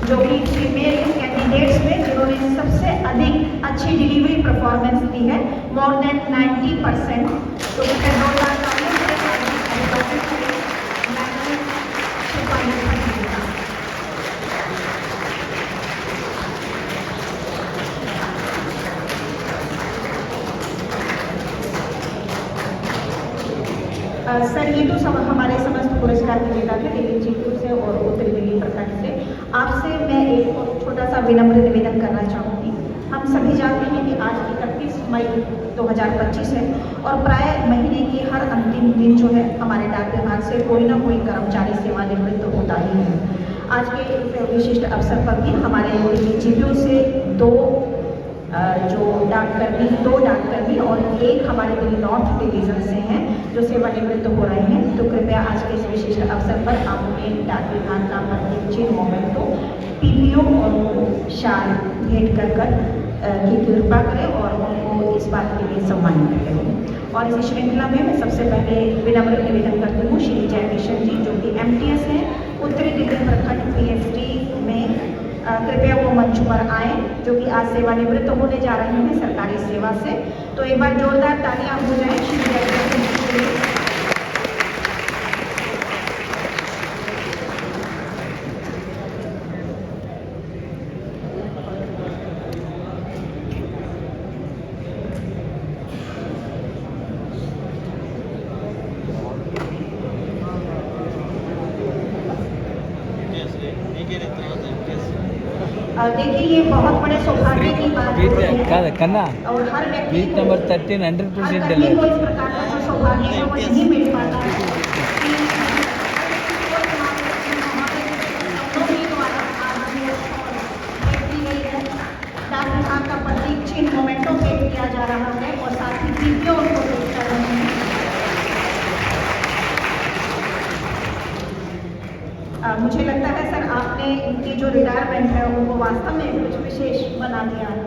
जो कि फीमेल कैंडिडेट्स में जिन्होंने सबसे अधिक अच्छी डिलीवरी परफॉर्मेंस दी है, मोर देन 90%। तो जोरदार तालियों से शिफाली भट्ट जी का। सर ये तो सब हमारे समस्त पुरस्कार विजेता थे दिल्ली जीपीओ से और उत्तरी दिल्ली प्रखंड से। आपसे मैं एक और छोटा सा विनम्र निवेदन करना चाहूँगी। हम सभी जानते हैं कि आज 31 मई 2025 है और प्राय महीने की हर अंतिम दिन जो है हमारे डाक विभाग से कोई ना कोई कर्मचारी सेवानिवृत्त होता ही है। आज के इस विशिष्ट अवसर पर भी हमारे दिल्ली जीपीओ से दो डाककर्मी और एक हमारे दिल्ली नॉर्थ डिवीजन से हैं जो सेवानिवृत्त हो रहे हैं। तो कृपया आज के इस विशिष्ट अवसर पर आप अपने डाक विभाग का प्रत्येक चिन्ह मोमेंटो पीपीओ और शाल भेंट कर की कृपा करें और उनको इस बात के लिए सम्मानित करें। और इस श्रृंखला में मैं सबसे पहले विनम्र निवेदन करती हूँ श्री जय किशन जी, जो कि MTS हैं उत्तरी दिल्ली प्रखंड PST में। कृपया वो मंच पर आए, जो कि आज सेवानिवृत्त होने जा रहे हैं सरकारी सेवा से। तो एक बार जोरदार तालियां हो जाए श्री जय किशन जी के लिए। देखिए ये बहुत बड़े सौभाग्य की बात है और हर व्यक्ति को नंबर 13 100% को इस प्रकार का जो सौभाग्य है वो नहीं मिल पाता है। डाक विभाग का प्रतीक चिन्ह मोमेंटो भेंट किया जा रहा है और साथ ही जीपीओ उनको भेंट कर रहे हैं। मुझे लगता है सर आपने इनकी जो रिटायरमेंट है उनको वास्तव में कुछ विशेष बना दिया है।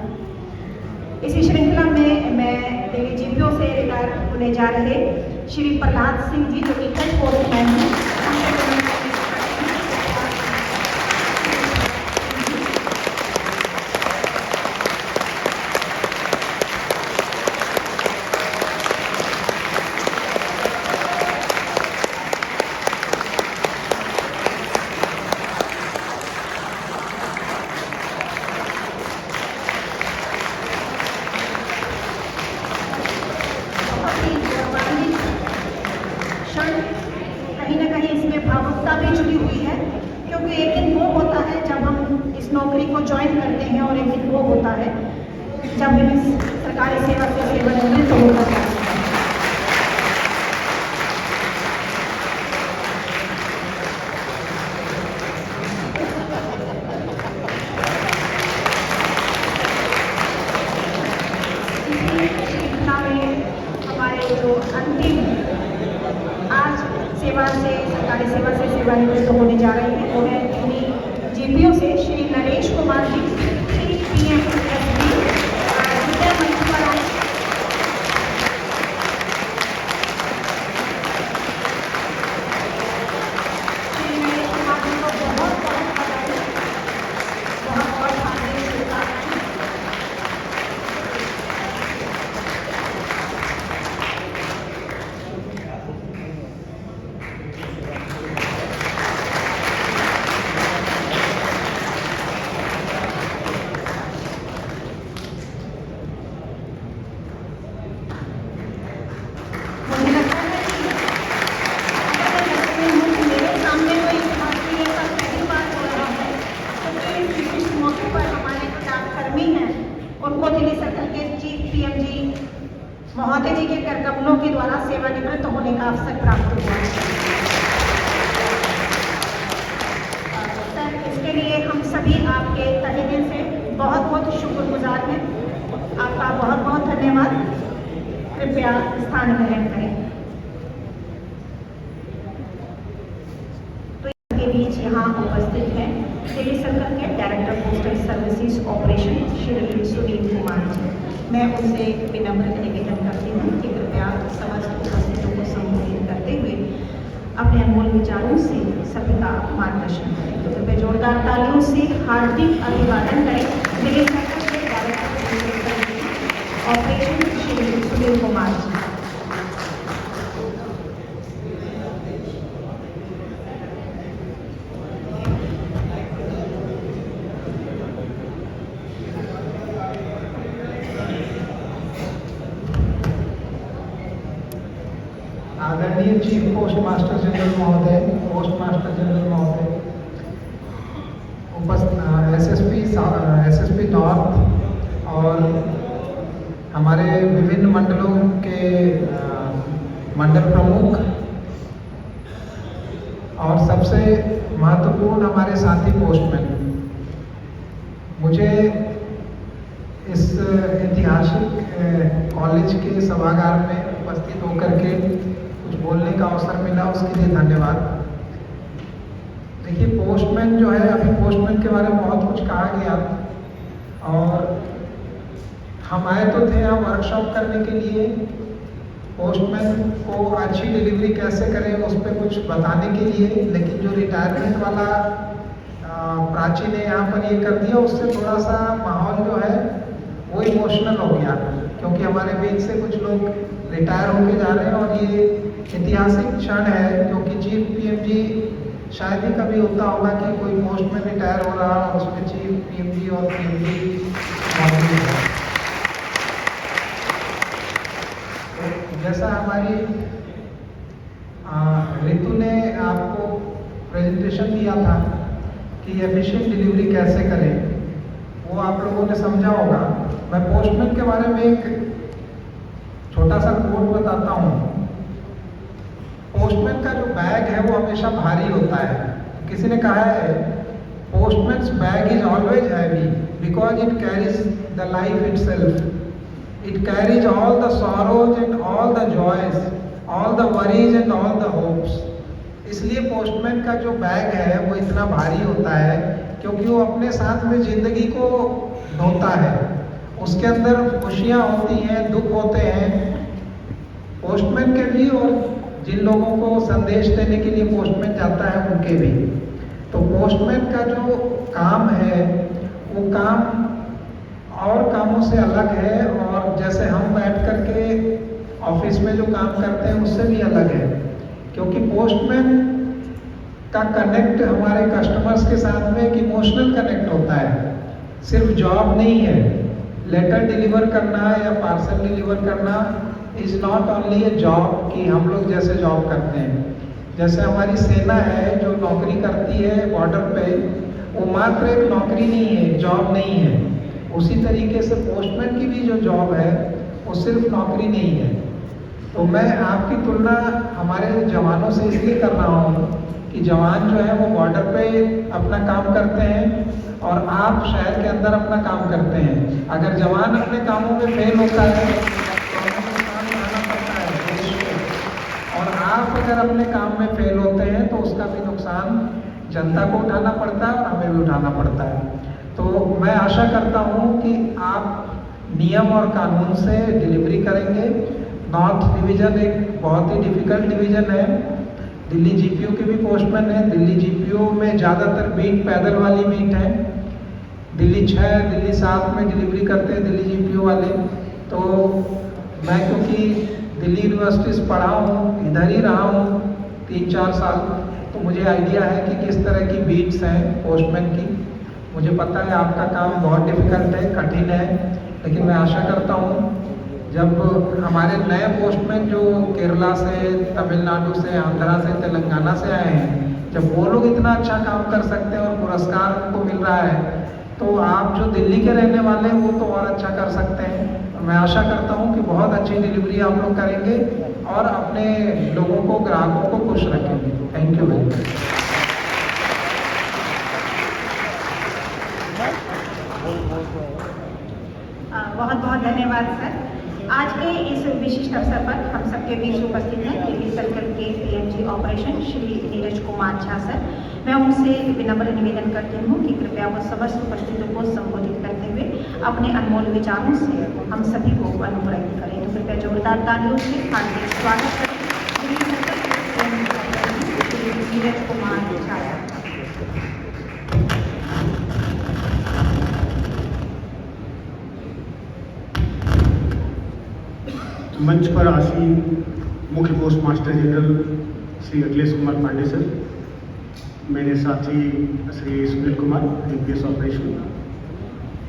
इसी श्रृंखला में मैं दिल्ली जीपीओ से रिटायर होने जा रहे श्री प्रहलाद सिंह जी, जो कि हेड पोस्टमैन हैं, कहीं ना कहीं इसमें भावुकता भी जुड़ी हुई है, क्योंकि एक दिन वो होता है जब हम इस नौकरी को ज्वाइन करते हैं और एक दिन वो होता है जब हम इस सरकारी सेवा से सेवानिवृत्त होकर जाते हैं। हमारे जो अंतिम आज सरकारी सेवा से सेवानिवृत्त होने जा रहे हैं वो है दिल्ली जीपीओ से श्री नरेश कुमार जी, श्री PMSB मंच पर आए। श्री नरेश कुमार जी को बहुत बहुत बधाई। अवसर प्राप्त हुआ। सर, इसके लिए हम सभी आपके तहे दिल से बहुत बहुत शुक्रगुजार हैं। आपका बहुत बहुत धन्यवाद। कृपया स्थान ग्रहण करें। तो इनके बीच यहाँ उपस्थित हैं दिल्ली सर्कल के director postal services operation Shri Sunil Kumar ji. मैं उनसे विनम्र निवेदन करती हूँ कि कृपया समस्त उपस्थितों को संबोधित करते हुए अपने अनमोल विचारों से सभी का मार्गदर्शन करें। तो कृपया जोरदार तालियों से हार्दिक अभिवादन करें दिल्ली सर्कल के director postal services operation Shri Sunil Kumar ji. आदरणीय चीफ पोस्ट मास्टर जनरल महोदय, पोस्ट मास्टर जनरल महोदय, एसएसपी नॉर्थ और हमारे विभिन्न मंडलों के मंडल प्रमुख और सबसे महत्वपूर्ण हमारे साथी पोस्टमैन, मुझे इस ऐतिहासिक कॉलेज के सभागार में उपस्थित होकर के कुछ बोलने का अवसर मिला, उसके लिए धन्यवाद। देखिए, पोस्टमैन जो है, अभी पोस्टमैन के बारे में बहुत कुछ कहा गया और हम आए तो थे यहाँ वर्कशॉप करने के लिए, पोस्टमैन को अच्छी डिलीवरी कैसे करें उस पर कुछ बताने के लिए, लेकिन जो रिटायरमेंट वाला प्राची ने यहाँ पर ये कर दिया, उससे थोड़ा सा माहौल जो है वो इमोशनल हो गया, क्योंकि हमारे बीच से कुछ लोग रिटायर होके जा रहे हैं और ये ऐतिहासिक क्षण है, क्योंकि चीफ पीएमजी शायद ही कभी होता होगा कि कोई पोस्टमैन रिटायर हो रहा और उसमें चीफ पीएमजी और पीएमजी मौजूद है। तो जैसा हमारी ऋतु ने आपको प्रेजेंटेशन दिया था कि एफिशिएंट डिलीवरी कैसे करें, वो आप लोगों ने समझा होगा। मैं पोस्टमैन के बारे में एक छोटा सा कोट बताता हूँ। पोस्टमैन का जो बैग है वो हमेशा भारी होता है। किसी ने कहा है postman's bag is always heavy because it carries the life itself, it carries all the sorrows and all the joys, all the worries and all the hopes. इसलिए पोस्टमैन का जो बैग है वो इतना भारी होता है क्योंकि वो अपने साथ में जिंदगी को ढोता है, उसके अंदर खुशियाँ होती हैं, दुख होते हैं, पोस्टमैन के भी और जिन लोगों को संदेश देने के लिए पोस्टमैन जाता है उनके भी। तो पोस्टमैन का जो काम है वो काम और कामों से अलग है और जैसे हम बैठ कर के ऑफिस में जो काम करते हैं उससे भी अलग है, क्योंकि पोस्टमैन का कनेक्ट हमारे कस्टमर्स के साथ में एक इमोशनल कनेक्ट होता है, सिर्फ जॉब नहीं है। लेटर डिलीवर करना या पार्सल डिलीवर करना is not only A job कि हम लोग जैसे जॉब करते हैं। जैसे हमारी सेना है जो नौकरी करती है बॉर्डर पे, वो मात्र एक नौकरी नहीं है, जॉब नहीं है। उसी तरीके से पोस्टमैन की भी जो जॉब है वो सिर्फ नौकरी नहीं है। तो मैं आपकी तुलना हमारे जवानों से इसलिए कर रहा हूँ कि जवान जो है वो बॉर्डर पे अपना काम करते हैं और आप शहर के अंदर अपना काम करते हैं। अगर जवान अपने कामों में फेल होता है तो हमें नुकसान उठाना पड़ता है देश को, और आप अगर अपने काम में फेल होते हैं तो उसका भी नुकसान जनता को उठाना पड़ता है और हमें भी उठाना पड़ता है। तो मैं आशा करता हूँ कि आप नियम और कानून से डिलीवरी करेंगे। नॉर्थ डिवीज़न एक बहुत ही डिफिकल्ट डिवीज़न है। दिल्ली जीपीओ के भी पोस्टमैन हैं। दिल्ली जीपीओ में ज़्यादातर बीट पैदल वाली बीट है। दिल्ली 6, दिल्ली 7 में डिलीवरी करते हैं दिल्ली जीपीओ वाले। तो मैं क्योंकि दिल्ली यूनिवर्सिटी से पढ़ा हूँ, इधर ही रहा हूँ 3-4 साल, तो मुझे आइडिया है कि किस तरह की बीट्स हैं पोस्टमैन की। मुझे पता है आपका काम बहुत डिफिकल्ट है, कठिन है, लेकिन मैं आशा करता हूँ जब हमारे नए पोस्टमैन जो केरला से, तमिलनाडु से, आंध्रा से, तेलंगाना से आए हैं, जब वो लोग इतना अच्छा काम कर सकते हैं और पुरस्कार उनको मिल रहा है, तो आप जो दिल्ली के रहने वाले हैं वो तो और अच्छा कर सकते हैं। मैं आशा करता हूँ कि बहुत अच्छी डिलीवरी आप लोग करेंगे और अपने लोगों को, ग्राहकों को खुश रखेंगे। Thank you very much. बहुत बहुत धन्यवाद सर। आज के इस विशिष्ट अवसर पर हम सबके बीच उपस्थित हैं दिल्ली सर्कल के PMG operation Shri Neeraj Kumar Jha sir. मैं उनसे विनम्र निवेदन करती हूँ कि कृपया वो समस्त उपस्थितों को संबोधित करते हुए अपने अनमोल विचारों से हम सभी को अनुप्राणित करें। तो कृपया जोरदार तालियों से हार्दिक स्वागत करें दिल्ली सर्कल के PMG ऑपरेशन श्री नीरज कुमार झा। मंच पर आसीन मुख्य post master general Shri Akhilesh Kumar Pandey sir, मेरे साथी Shri Sunil Kumar IPS operation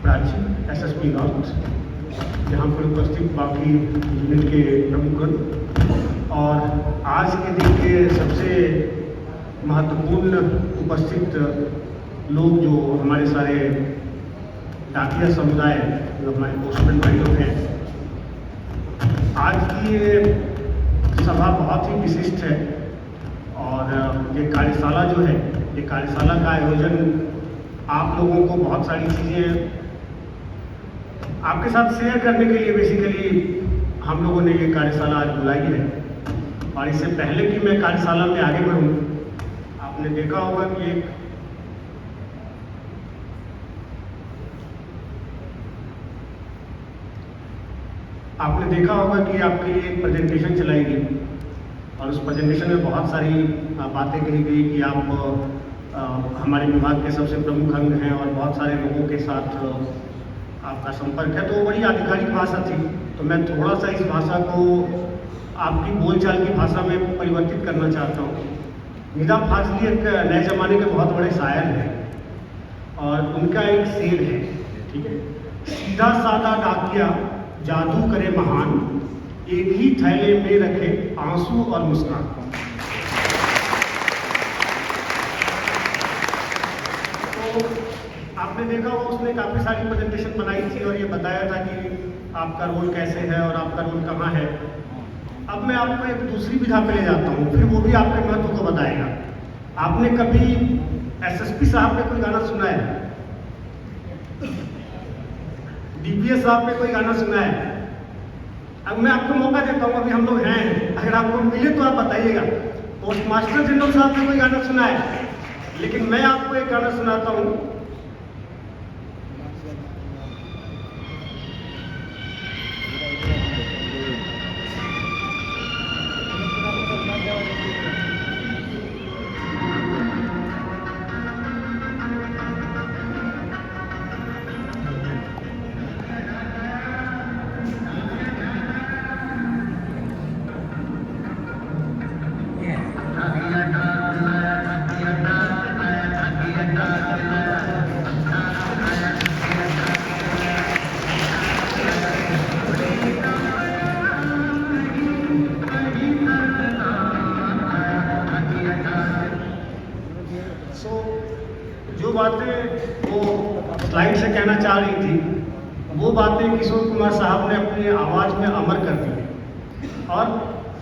Prachi SSP north, यहाँ पर उपस्थित बाकी यूनिट के प्रमुखगण और आज के दिन के सबसे महत्वपूर्ण उपस्थित लोग जो हमारे सारे डाकिया समुदाय, जो हमारे पोस्टमैन भाई लोग हैं। आज की ये सभा बहुत ही विशिष्ट है और ये कार्यशाला जो है, ये कार्यशाला का आयोजन आप लोगों को बहुत सारी चीज़ें आपके साथ शेयर करने के लिए बेसिकली हम लोगों ने ये कार्यशाला आज बुलाई है। और इससे पहले कि मैं कार्यशाला में आगे बढ़ूँ, आपने देखा होगा कि आपके लिए एक प्रेजेंटेशन चलाई गई और उस प्रेजेंटेशन में बहुत सारी बातें कही गई कि आप हमारे विभाग के सबसे प्रमुख अंग हैं और बहुत सारे लोगों के साथ आपका संपर्क है। तो वो बड़ी आधिकारिक भाषा थी, तो मैं थोड़ा सा इस भाषा को आपकी बोलचाल की भाषा में परिवर्तित करना चाहता हूँ। निजाम फाजली एक नए ज़माने के बहुत बड़े शायर हैं और उनका एक शेर है, ठीक है, सीधा साधा डाकिया जादू करे महान, एक ही थैले में रखे आंसू और मुस्कान। तो आपने देखा होगा उसने काफ़ी सारी प्रेजेंटेशन बनाई थी और ये बताया था कि आपका रोल कैसे है और आपका रोल कहाँ है। अब मैं आपको एक दूसरी विधा पे ले जाता हूँ, फिर वो भी आपके महत्व को बताएगा। आपने कभी SSP साहब पे कोई गाना सुना है? DPS साहब पे कोई गाना सुना है? अब मैं आपको मौका देता हूँ, अभी हम लोग हैं, अगर आपको मिले तो आप बताइएगा। पोस्ट मास्टर जनरल साहब पे कोई गाना सुना है? लेकिन मैं आपको एक गाना सुनाता हूँ। जो बातें वो स्लाइड से कहना चाह रही थी, वो बातें किशोर कुमार साहब ने अपनी आवाज़ में अमर कर दी। और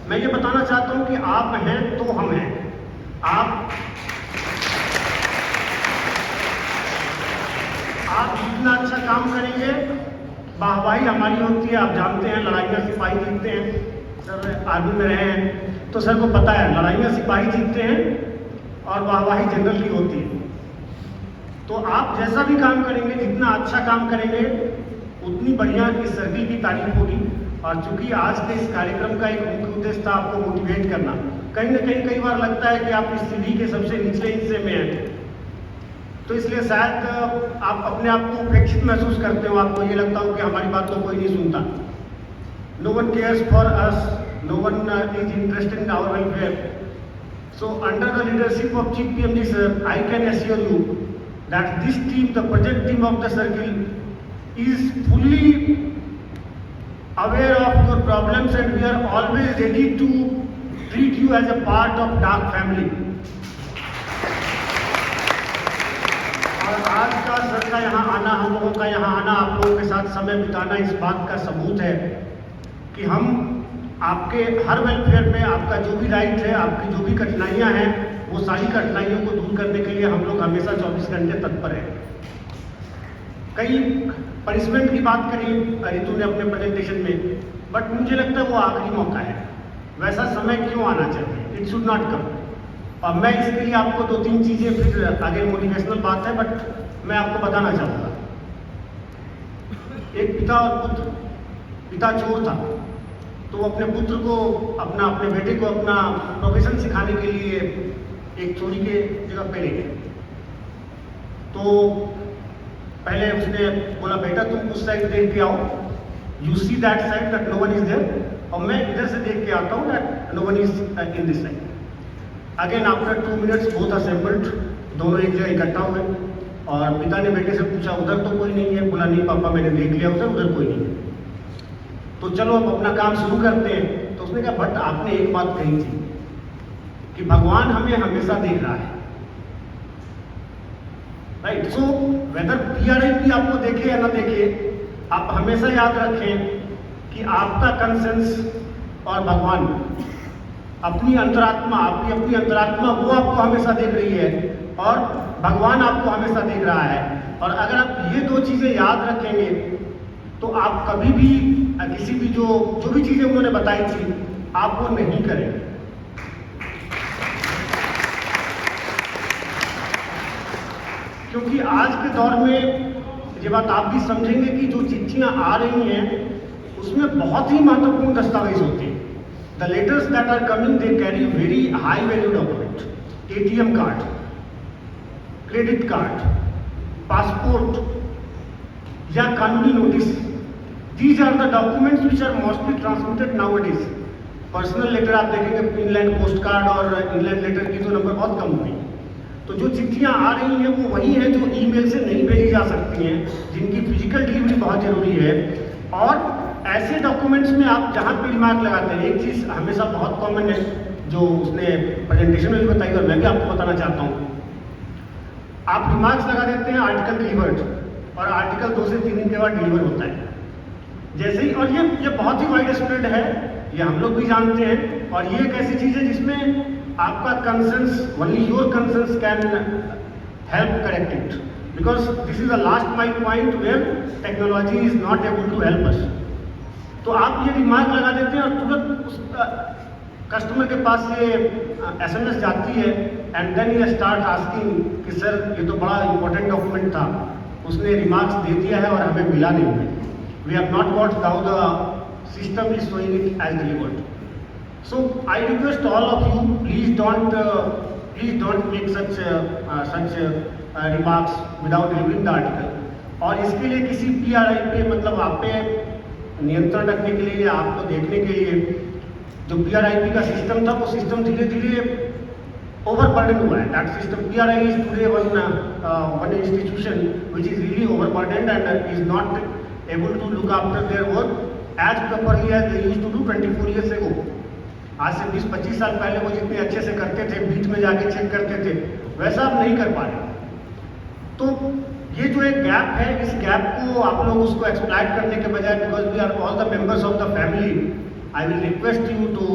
मैं ये बताना चाहता हूँ कि आप हैं तो हम हैं। आप जितना अच्छा काम करेंगे, वाहवाही हमारी होती है। आप जानते हैं, लड़ाइयाँ सिपाही जीतते हैं। सर आर्मी में रहे हैं तो सर को पता है, लड़ाइयाँ सिपाही जीतते हैं और वाहवाही जनरल की होती है। तो आप जैसा भी काम करेंगे, जितना अच्छा काम करेंगे, उतनी बढ़िया इस सर्किल की तारीफ होगी। और चूंकि आज के इस कार्यक्रम का एक मुख्य उद्देश्य था आपको मोटिवेट करना, कहीं ना कहीं कई बार लगता है कि आप इस सीढ़ी के सबसे निचले हिस्से में हैं, तो इसलिए शायद आप अपने आप को उपेक्षित महसूस करते हो। आपको ये लगता हो कि हमारी बात तो कोई नहीं सुनता। No one cares for us, no one is interested in our welfare. So under the leadership of Chief PMG sir, I can assure you that this team, the project team of the circle, is fully aware of your problems and we are always ready to treat you as a part of DAK family. और आज का sir का यहाँ आना, हम लोगों का यहाँ आना, आप लोगों के साथ समय बिताना इस बात का सबूत है कि हम आपके हर वेलफेयर में आपका जो भी राइट है, आपकी जो भी कठिनाइयाँ हैं, वो सारी कठिनाइयों को दूर करने के लिए हम लोग हमेशा 24 घंटे तत्पर हैं। कई पनिशमेंट की बात करी रितु ने अपने प्रेजेंटेशन में, बट मुझे लगता है वो आखिरी मौका है। वैसा समय क्यों आना चाहिए? It should not come. और मैं इसके लिए आपको 2-3 चीज़ें, फिर आगे मोटिवेशनल बात है, बट मैं आपको बताना चाहूँगा। एक पिता और पुत्र, पिता चोर था, तो वो अपने पुत्र को अपने बेटे को अपना प्रोफेशन सिखाने के लिए एक चोरी के जगह पे ले गए। तो पहले उसने बोला, बेटा तुम उस साइड देख के आओ, you see that side that no one is there, और मैं इधर से देख के आता हूँ that no one is in this side. Again after 2 minutes both assembled, दोनों एक जगह इकट्ठा हुए, और पिता ने बेटे से पूछा, उधर तो कोई नहीं है? बोला, नहीं पापा मैंने देख लिया उधर कोई नहीं है। तो चलो अब अपना काम शुरू करते हैं। तो उसने कहा, बट आपने एक बात कही थी कि भगवान हमें हमेशा देख रहा है, राइट? सो वेदर PRIP आपको देखे या ना देखे, आप हमेशा याद रखें कि आपका कंसेंस और भगवान, अपनी अंतरात्मा, आपकी अपनी अंतरात्मा, वो आपको हमेशा देख रही है और भगवान आपको हमेशा देख रहा है। और अगर आप ये 2 चीज़ें याद रखेंगे तो आप कभी भी किसी भी जो भी चीज़ें उन्होंने बताई थी, आप वो नहीं करेंगे। क्योंकि आज के दौर में ये बात आप भी समझेंगे कि जो चिट्ठियां आ रही हैं उसमें बहुत ही महत्वपूर्ण दस्तावेज होते हैं। The letters that are coming they carry very high value document, ATM card, credit card, passport या कानूनी नोटिस। These are the documents which are mostly transmitted nowadays. Personal letter आप देखेंगे, इनलैंड पोस्ट कार्ड और इनलैंड लेटर की तो number बहुत कम हुई। तो जो चिट्ठियां आ रही हैं वो वही हैं जो ईमेल से नहीं भेजी जा सकती हैं, जिनकी फिजिकल डिलीवरी बहुत जरूरी है। और ऐसे डॉक्यूमेंट्स में आप जहां पे रिमार्क लगाते हैं, एक चीज़ हमेशा बहुत कॉमन है जो उसने प्रेजेंटेशन में भी बताई और मैं भी आपको बताना चाहता हूँ। आप रिमार्क्स लगा देते हैं आर्टिकल डिलीवर्ड, और आर्टिकल 2 से 3 दिन के बाद डिलीवर होता है जैसे ही। और ये बहुत ही वाइड स्प्रेड है, ये हम लोग भी जानते हैं। और ये एक ऐसी चीज़ है जिसमें आपका concerns, only your concerns can help correct it, because this is the last mile point where technology is not able to help us. तो आप ये रिमार्क लगा देते हैं और तुरंत उस कस्टमर के पास ये SMS जाती है, and then you start asking कि सर ये तो बड़ा इंपॉर्टेंट डॉक्यूमेंट था, उसने रिमार्क्स दे दिया है और हमें मिला नहीं है, we have not got now the system is showing it as delivered. So I request all of you, please don't make such remarks without reviewing the article. और इसके लिए किसी PRI पे, मतलब आप पे नियंत्रण रखने के लिए, आपको देखने के लिए जो PRIP का सिस्टम था, वो सिस्टम धीरे धीरे ओवरबर्डन हुआ है। That system PRI is today one institution which is really overburdened and is not able to look after their work as properly as they used to do 24 years ago. आज से 20-25 साल पहले वो जितने अच्छे से करते थे, बीच में जाके चेक करते थे, वैसा आप नहीं कर पा रहे। तो ये जो एक गैप है, इस गैप को आप लोग उसको एक्सप्लॉइट करने के बजाय, because we are all the members of the family, I will request you to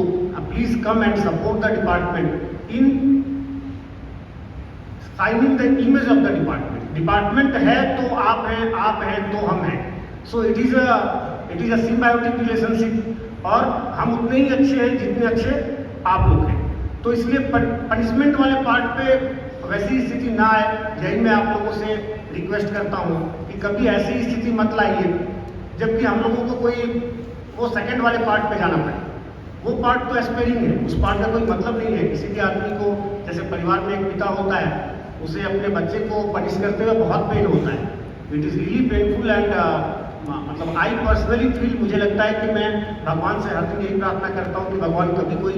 please come and support the department in signing the image of the department. Department है तो आप हैं तो हम हैं। So it is a symbiotic relationship, और हम उतने ही अच्छे हैं जितने अच्छे आप लोग हैं। तो इसलिए पनिशमेंट वाले पार्ट पे वैसी स्थिति ना आए, यही मैं आप लोगों से रिक्वेस्ट करता हूँ कि कभी ऐसी स्थिति मत लाइए जबकि हम लोगों को कोई वो सेकंड वाले पार्ट पे जाना पड़े। वो पार्ट तो एस्पेयरिंग है, उस पार्ट का कोई मतलब नहीं है। किसी भी आदमी को, जैसे परिवार में एक पिता होता है, उसे अपने बच्चे को पनिश करते हुए बहुत पेन होता है। It is really painful and मतलब आई पर्सनली फील, मुझे लगता है कि मैं भगवान से हर दिन यही प्रार्थना करता हूँ कि भगवान कभी कोई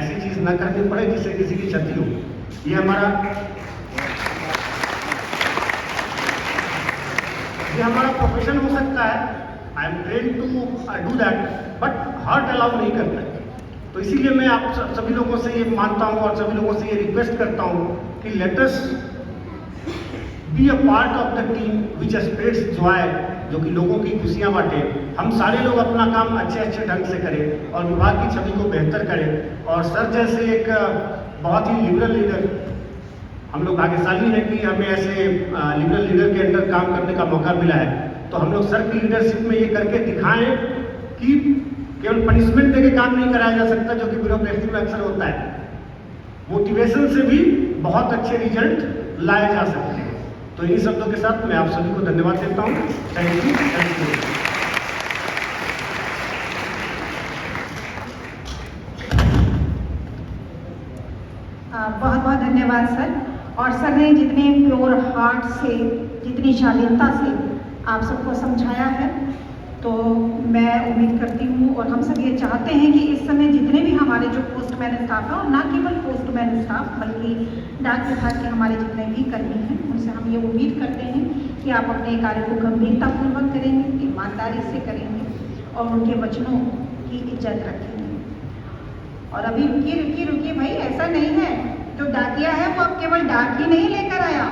ऐसी चीज़ न करनी पड़े जिससे किसी की क्षति हो। ये हमारा प्रोफेशन हो सकता है, I am train to do that, but hurt allow नहीं करना है। तो इसीलिए मैं आप सभी लोगों से ये मानता हूँ और सभी लोगों से ये रिक्वेस्ट करता हूँ कि let us be a part of the team which spreads Joy जो कि लोगों की खुशियाँ बांटे। हम सारे लोग अपना काम अच्छे अच्छे ढंग से करें और विभाग की छवि को बेहतर करें। और सर जैसे एक बहुत ही लिबरल लीडर, हम लोग भाग्यशाली हैं कि हमें ऐसे लिबरल लीडर के अंडर काम करने का मौका मिला है। तो हम लोग सर की लीडरशिप में ये करके दिखाएं कि केवल पनिशमेंट देके काम नहीं कराया जा सकता, जो कि ब्यूरोक्रेसी में अक्सर होता है। मोटिवेशन से भी बहुत अच्छे रिजल्ट लाए जा सकते हैं। तो इन्हीं शब्दों के साथ मैं आप सभी को धन्यवाद देता हूँ। Thank you, thank you. बहुत बहुत धन्यवाद सर। और सर ने जितने प्योर हार्ट से, जितनी शालीनता से आप सबको समझाया है, तो मैं उम्मीद करती हूँ और हम सब ये चाहते हैं कि इस समय जितने भी हमारे जो पोस्टमैन स्टाफ है, और ना केवल पोस्टमैन स्टाफ बल्कि डाक विभाग के हमारे जितने भी कर्मी हैं, उनसे हम ये उम्मीद करते हैं कि आप अपने कार्य को गंभीरतापूर्वक करेंगे, ईमानदारी से करेंगे और उनके वचनों की इज्जत रखेंगे। और अभी रुकिए भाई, ऐसा नहीं है। जो डाकिया है वो अब केवल डाक ही नहीं लेकर आया,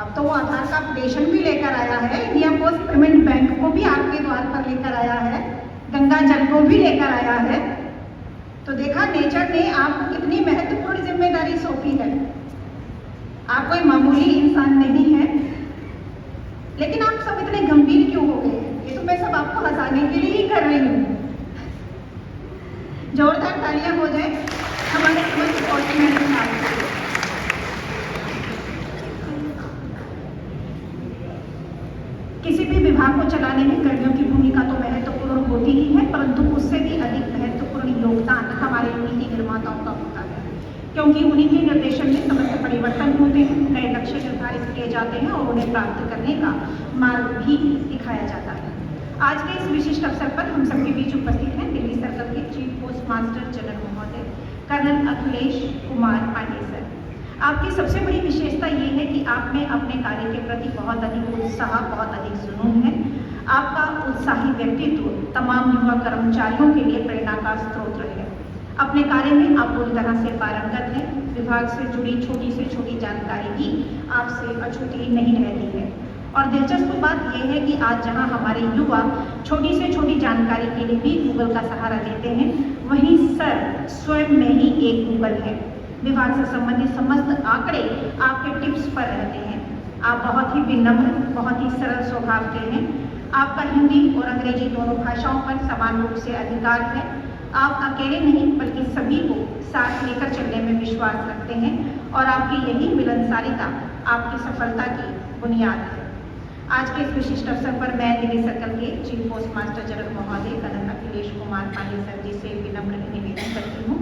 अब तो वो आधार का अपडेशन भी लेकर आया है, इंडिया पोस्ट पेमेंट बैंक को भी आपके द्वार पर लेकर आया है, गंगा जल को भी लेकर आया है। तो देखा नेचर ने आपको कितनी महत्वपूर्ण जिम्मेदारी सौंपी है। आप कोई मामूली इंसान नहीं है, लेकिन आप सब इतने गंभीर क्यों हो गए? ये तो मैं सब आपको हंसाने के लिए ही कर रही हूँ। जोरदार तालियां हो जाए हमारे समस्त पोस्टमैन के साथ। किसी भी विभाग को चलाने में कर्मियों की भूमिका तो महत्वपूर्ण होती ही है, परंतु उससे भी अधिक महत्वपूर्ण योगदान हमारे नीति निर्माताओं का होता है, क्योंकि उन्हीं के निर्देशन में समस्त परिवर्तन होते हैं, नए लक्ष्य निर्धारित किए जाते हैं और उन्हें प्राप्त करने का मार्ग भी दिखाया जाता है। आज के इस विशिष्ट अवसर पर हम सबके बीच उपस्थित हैं दिल्ली सर्कल के चीफ पोस्ट मास्टर जनरल महोदय कर्नल अखिलेश कुमार पांडे सर। आपकी सबसे बड़ी विशेषता ये है कि आप में अपने कार्य के प्रति बहुत अधिक उत्साह, बहुत अधिक जुनून है। आपका उत्साही व्यक्तित्व तमाम युवा कर्मचारियों के लिए प्रेरणा का स्रोत है। अपने कार्य में आप पूरी तरह से पारंगत हैं। विभाग से जुड़ी छोटी से छोटी जानकारी भी आपसे अछूती नहीं रहती है। और दिलचस्प बात यह है कि आज जहां हमारे युवा छोटी से छोटी जानकारी के लिए भी गूगल का सहारा लेते हैं, वहीं सर स्वयं में ही एक गूगल है। विभाग से संबंधित समस्त आंकड़े आपके टिप्स पर रहते हैं। आप बहुत ही विनम्र, बहुत ही सरल स्वभाव के हैं। आपका हिंदी और अंग्रेजी दोनों भाषाओं पर समान रूप से अधिकार है। आप अकेले नहीं बल्कि सभी को साथ लेकर चलने में विश्वास रखते हैं और आपकी यही मिलनसारिता आपकी सफलता की बुनियाद है। आज के इस विशिष्ट अवसर पर मैं दिल्ली सर्कल के चीफ पोस्ट मास्टर जनरल महोदय कर्नल अखिलेश कुमार पांडे सर जी से विनम्र निवेदन करती हूँ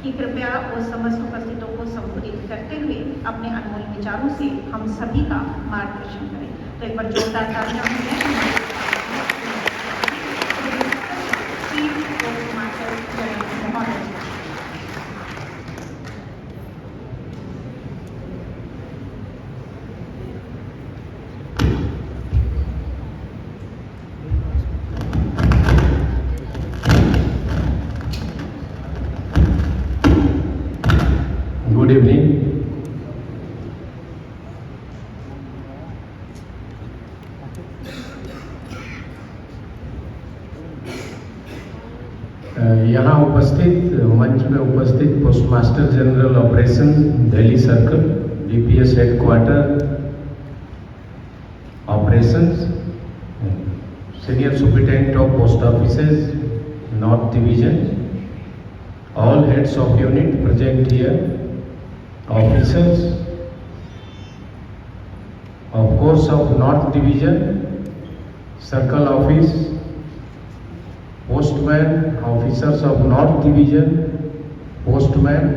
कि कृपया वो समस्त उपस्थितों को संबोधित करते हुए अपने अनमोल विचारों से हम सभी का मार्गदर्शन करें। तो एक बार जोरदार तालियां हो जाए चीफ पोस्ट मास्टर जनरल महोदय। Good evening. यहाँ उपस्थित मंच में उपस्थित post master general operation Delhi circle, DPS headquarter operations, senior superintendent of post offices north division, all heads of unit present here, officers of course of North Division, Circle Office, postman, officers of North Division, postman.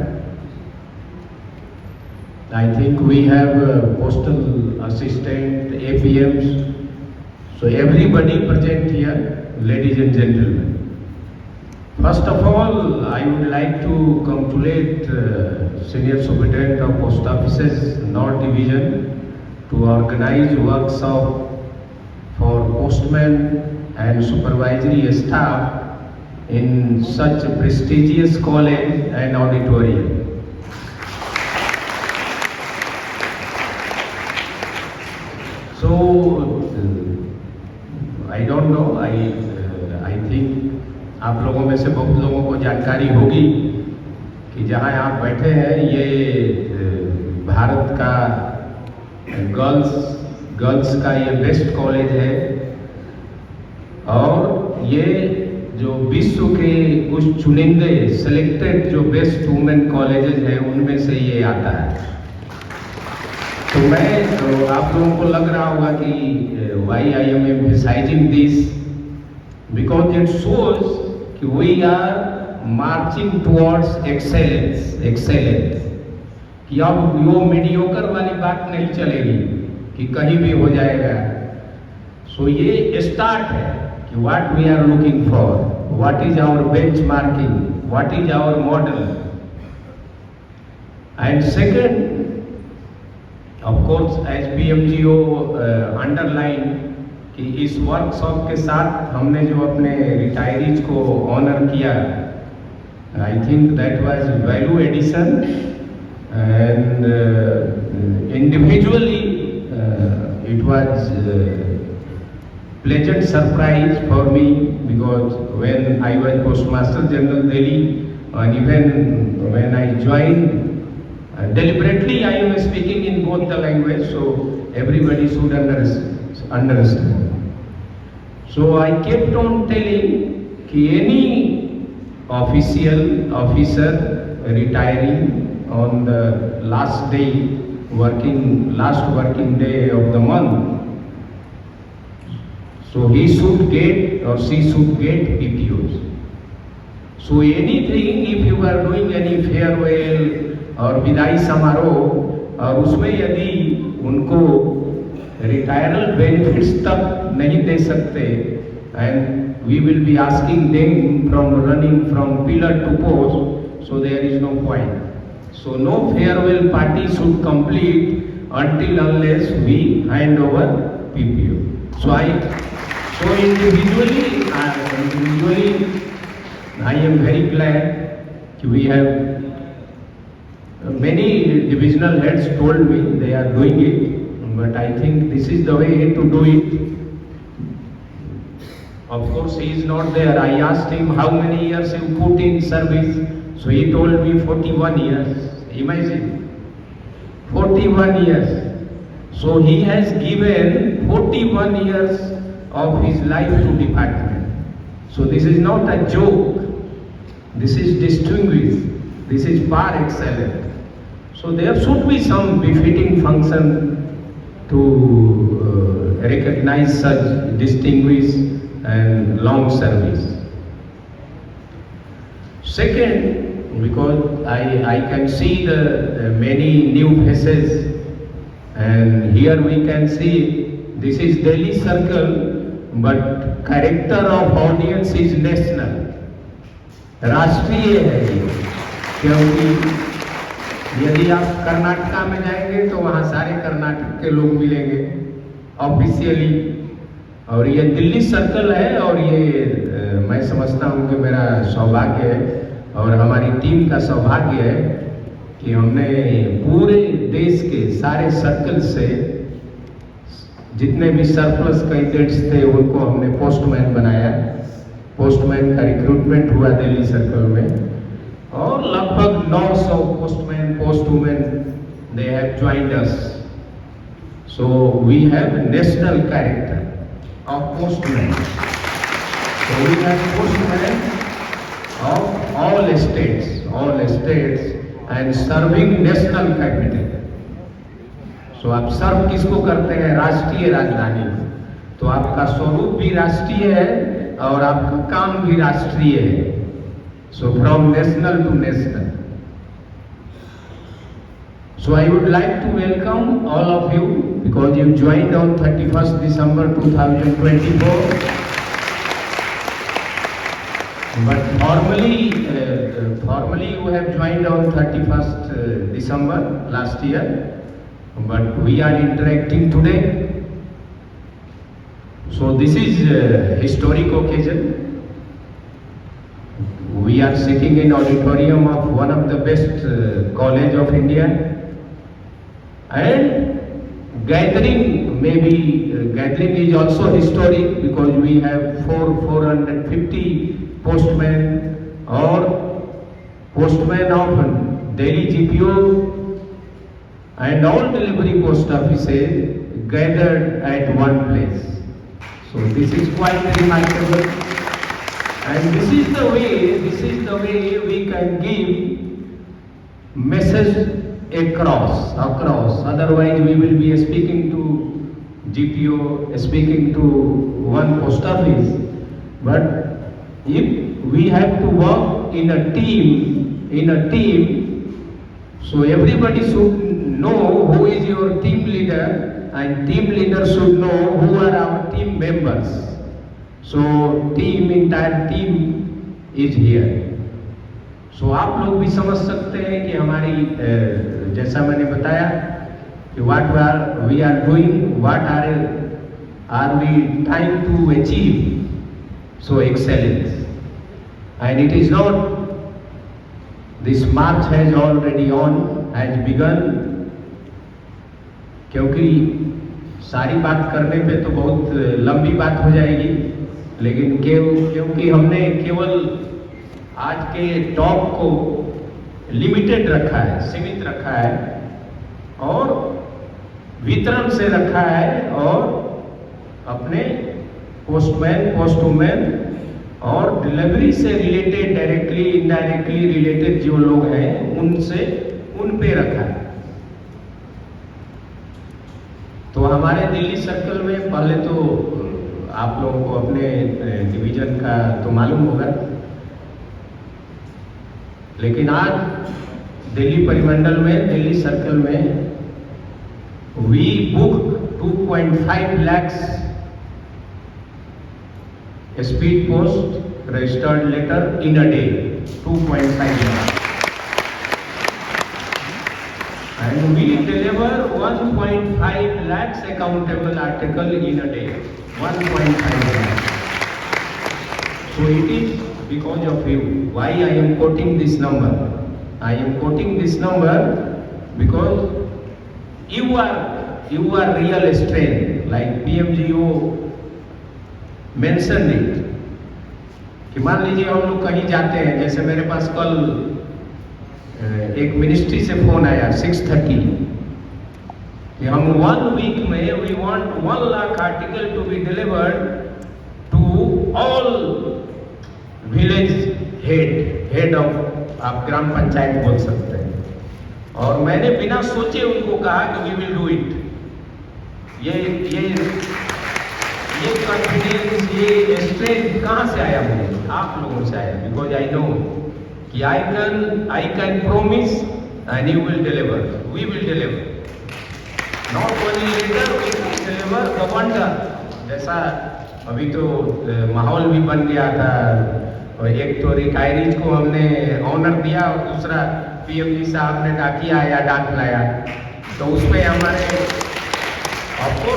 I think we have postal assistant, APMs, so everybody present here, ladies and gentlemen. First of all, I would like to congratulate Senior Superintendent of Post Offices North Division to organize workshop for postmen and supervisory staff in such a prestigious college and auditorium. So I don't know, I think आप लोगों में से बहुत लोगों को जानकारी होगी कि जहाँ आप बैठे हैं ये भारत का गर्ल्स का ये बेस्ट कॉलेज है, और ये जो विश्व के कुछ चुनिंदे सिलेक्टेड जो बेस्ट वुमेन कॉलेजेस हैं उनमें से ये आता है। तो आप लोगों को लग रहा होगा कि why I am emphasizing this, because it shows कि we are marching towards excellence, कि अब वो मीडियोकर वाली बात नहीं चलेगी कि कहीं भी हो जाएगा। सो ये स्टार्ट है कि what we are looking for, what is our benchmarking, what is our model. And second, of course HPMGO underline कि इस वर्कशॉप के साथ हमने जो अपने रिटायरीज को ऑनर किया, I think that was value addition, and individually it was pleasant surprise for me, because when I was Postmaster General Delhi, and even when I joined, deliberately I am speaking in both the language, so everybody should understand. So I kept on telling कि any officer retiring on the last working day of the month, so he should get or she should get PPOs. So anything, if you are doing any farewell और विदाई समारोह और उसमें यदि उनको रिटायरल benefits तक नहीं दे सकते, and we will be asking them from running from pillar to post, so there is no point. So no farewell party should complete until unless we hand over PPO. So individually I am very glad we have many divisional heads told me they are doing it, but I think this is the way to do it. Of course he is not there. I asked him how many years you put in service, so he told me 41 years. Imagine, 41 years. So he has given 41 years of his life to department. So this is not a joke. This is distinguished. This is par excellent. So there should be some befitting function to recognize such distinguished and long service. Second, because I can see the many new faces, and here we can see this is Delhi circle, but character of audience is national, राष्ट्रीय है ये, क्योंकि यदि आप कर्नाटका में जाएंगे तो वहाँ सारे कर्नाटक के लोग मिलेंगे ऑफिशियली, और ये दिल्ली सर्कल है, और ये मैं समझता हूँ कि मेरा सौभाग्य है और हमारी टीम का सौभाग्य है कि हमने पूरे देश के सारे सर्कल से जितने भी सरप्लस कैंडिडेट्स थे उनको हमने पोस्टमैन बनाया। पोस्टमैन का रिक्रूटमेंट हुआ दिल्ली सर्कल में, और लगभग 900 postman post women they have joined us. So we have national character of postman. So we have postman of all states and serving national capital. So आप सर्व किसको करते हैं? राष्ट्रीय राजधानी। तो आपका स्वरूप भी राष्ट्रीय है और आपका काम भी राष्ट्रीय है। So from national to national. So I would like to welcome all of you because you joined on 31st December 2024. But formally you have joined on 31st December last year, but we are interacting today. So this is a historic occasion. We are sitting in auditorium of one of the best college of India, and gathering is also historic because we have 450 postmen or postmen of Delhi GPO and all delivery post offices gathered at one place. So this is quite remarkable, and this is the way we can give message across. Otherwise we will be speaking to GPO, speaking to one post office. But if we have to work in a team, so everybody should know who is your team leader, and team leader should know who are our team members. So entire team is here. So आप लोग भी समझ सकते हैं कि हमारी जैसा मैंने बताया कि what we are doing, what are we trying to achieve. So excellence, and it is not, this march has already has begun. क्योंकि सारी बात करने पे तो बहुत लंबी बात हो जाएगी, लेकिन क्योंकि हमने केवल आज के टॉक को लिमिटेड रखा है, सीमित रखा है, और वितरण से रखा है, और अपने पोस्टमैन, पोस्ट वुमेन और डिलीवरी से रिलेटेड, डायरेक्टली इनडायरेक्टली रिलेटेड जो लोग हैं उन पे रखा है। तो हमारे दिल्ली सर्कल में पहले तो आप लोगों को अपने डिवीजन का तो मालूम होगा, लेकिन आज दिल्ली परिमंडल में, दिल्ली सर्कल में we book 2.5 lakhs speed post registered letter in a day, 2.5 lakhs. And we deliver 1.5 lakhs accountable article in a day, 1.5 lakhs. So it is because of you. Why I am quoting this number? I am quoting this number because you are real strength, like PMGO mentioned it. कि मान लीजिए हम लोग कहीं जाते हैं, जैसे मेरे पास कल एक मिनिस्ट्री से फोन आया 6:30 कि हम 1 वीक में we want 1 lakh article to be delivered to all village head of, आप ग्राम पंचायत बोल सकते हैं। और मैंने बिना सोचे उनको कहा कि वी विल डू इट। ये कॉन्फिडेंस, ये स्ट्रेंथ कहाँ से आया मुझे? आप लोगों से आया, बिकॉज आई नो कि I can promise and you will deliver. We will deliver. Not only leader, we will deliver the wonder. जैसा अभी तो माहौल भी बन गया था, और एक तो रिटायरीज को हमने ऑनर दिया और दूसरा पीएमजी साहब ने डाकिया या डाक लाया, तो उसमें हमारे आपको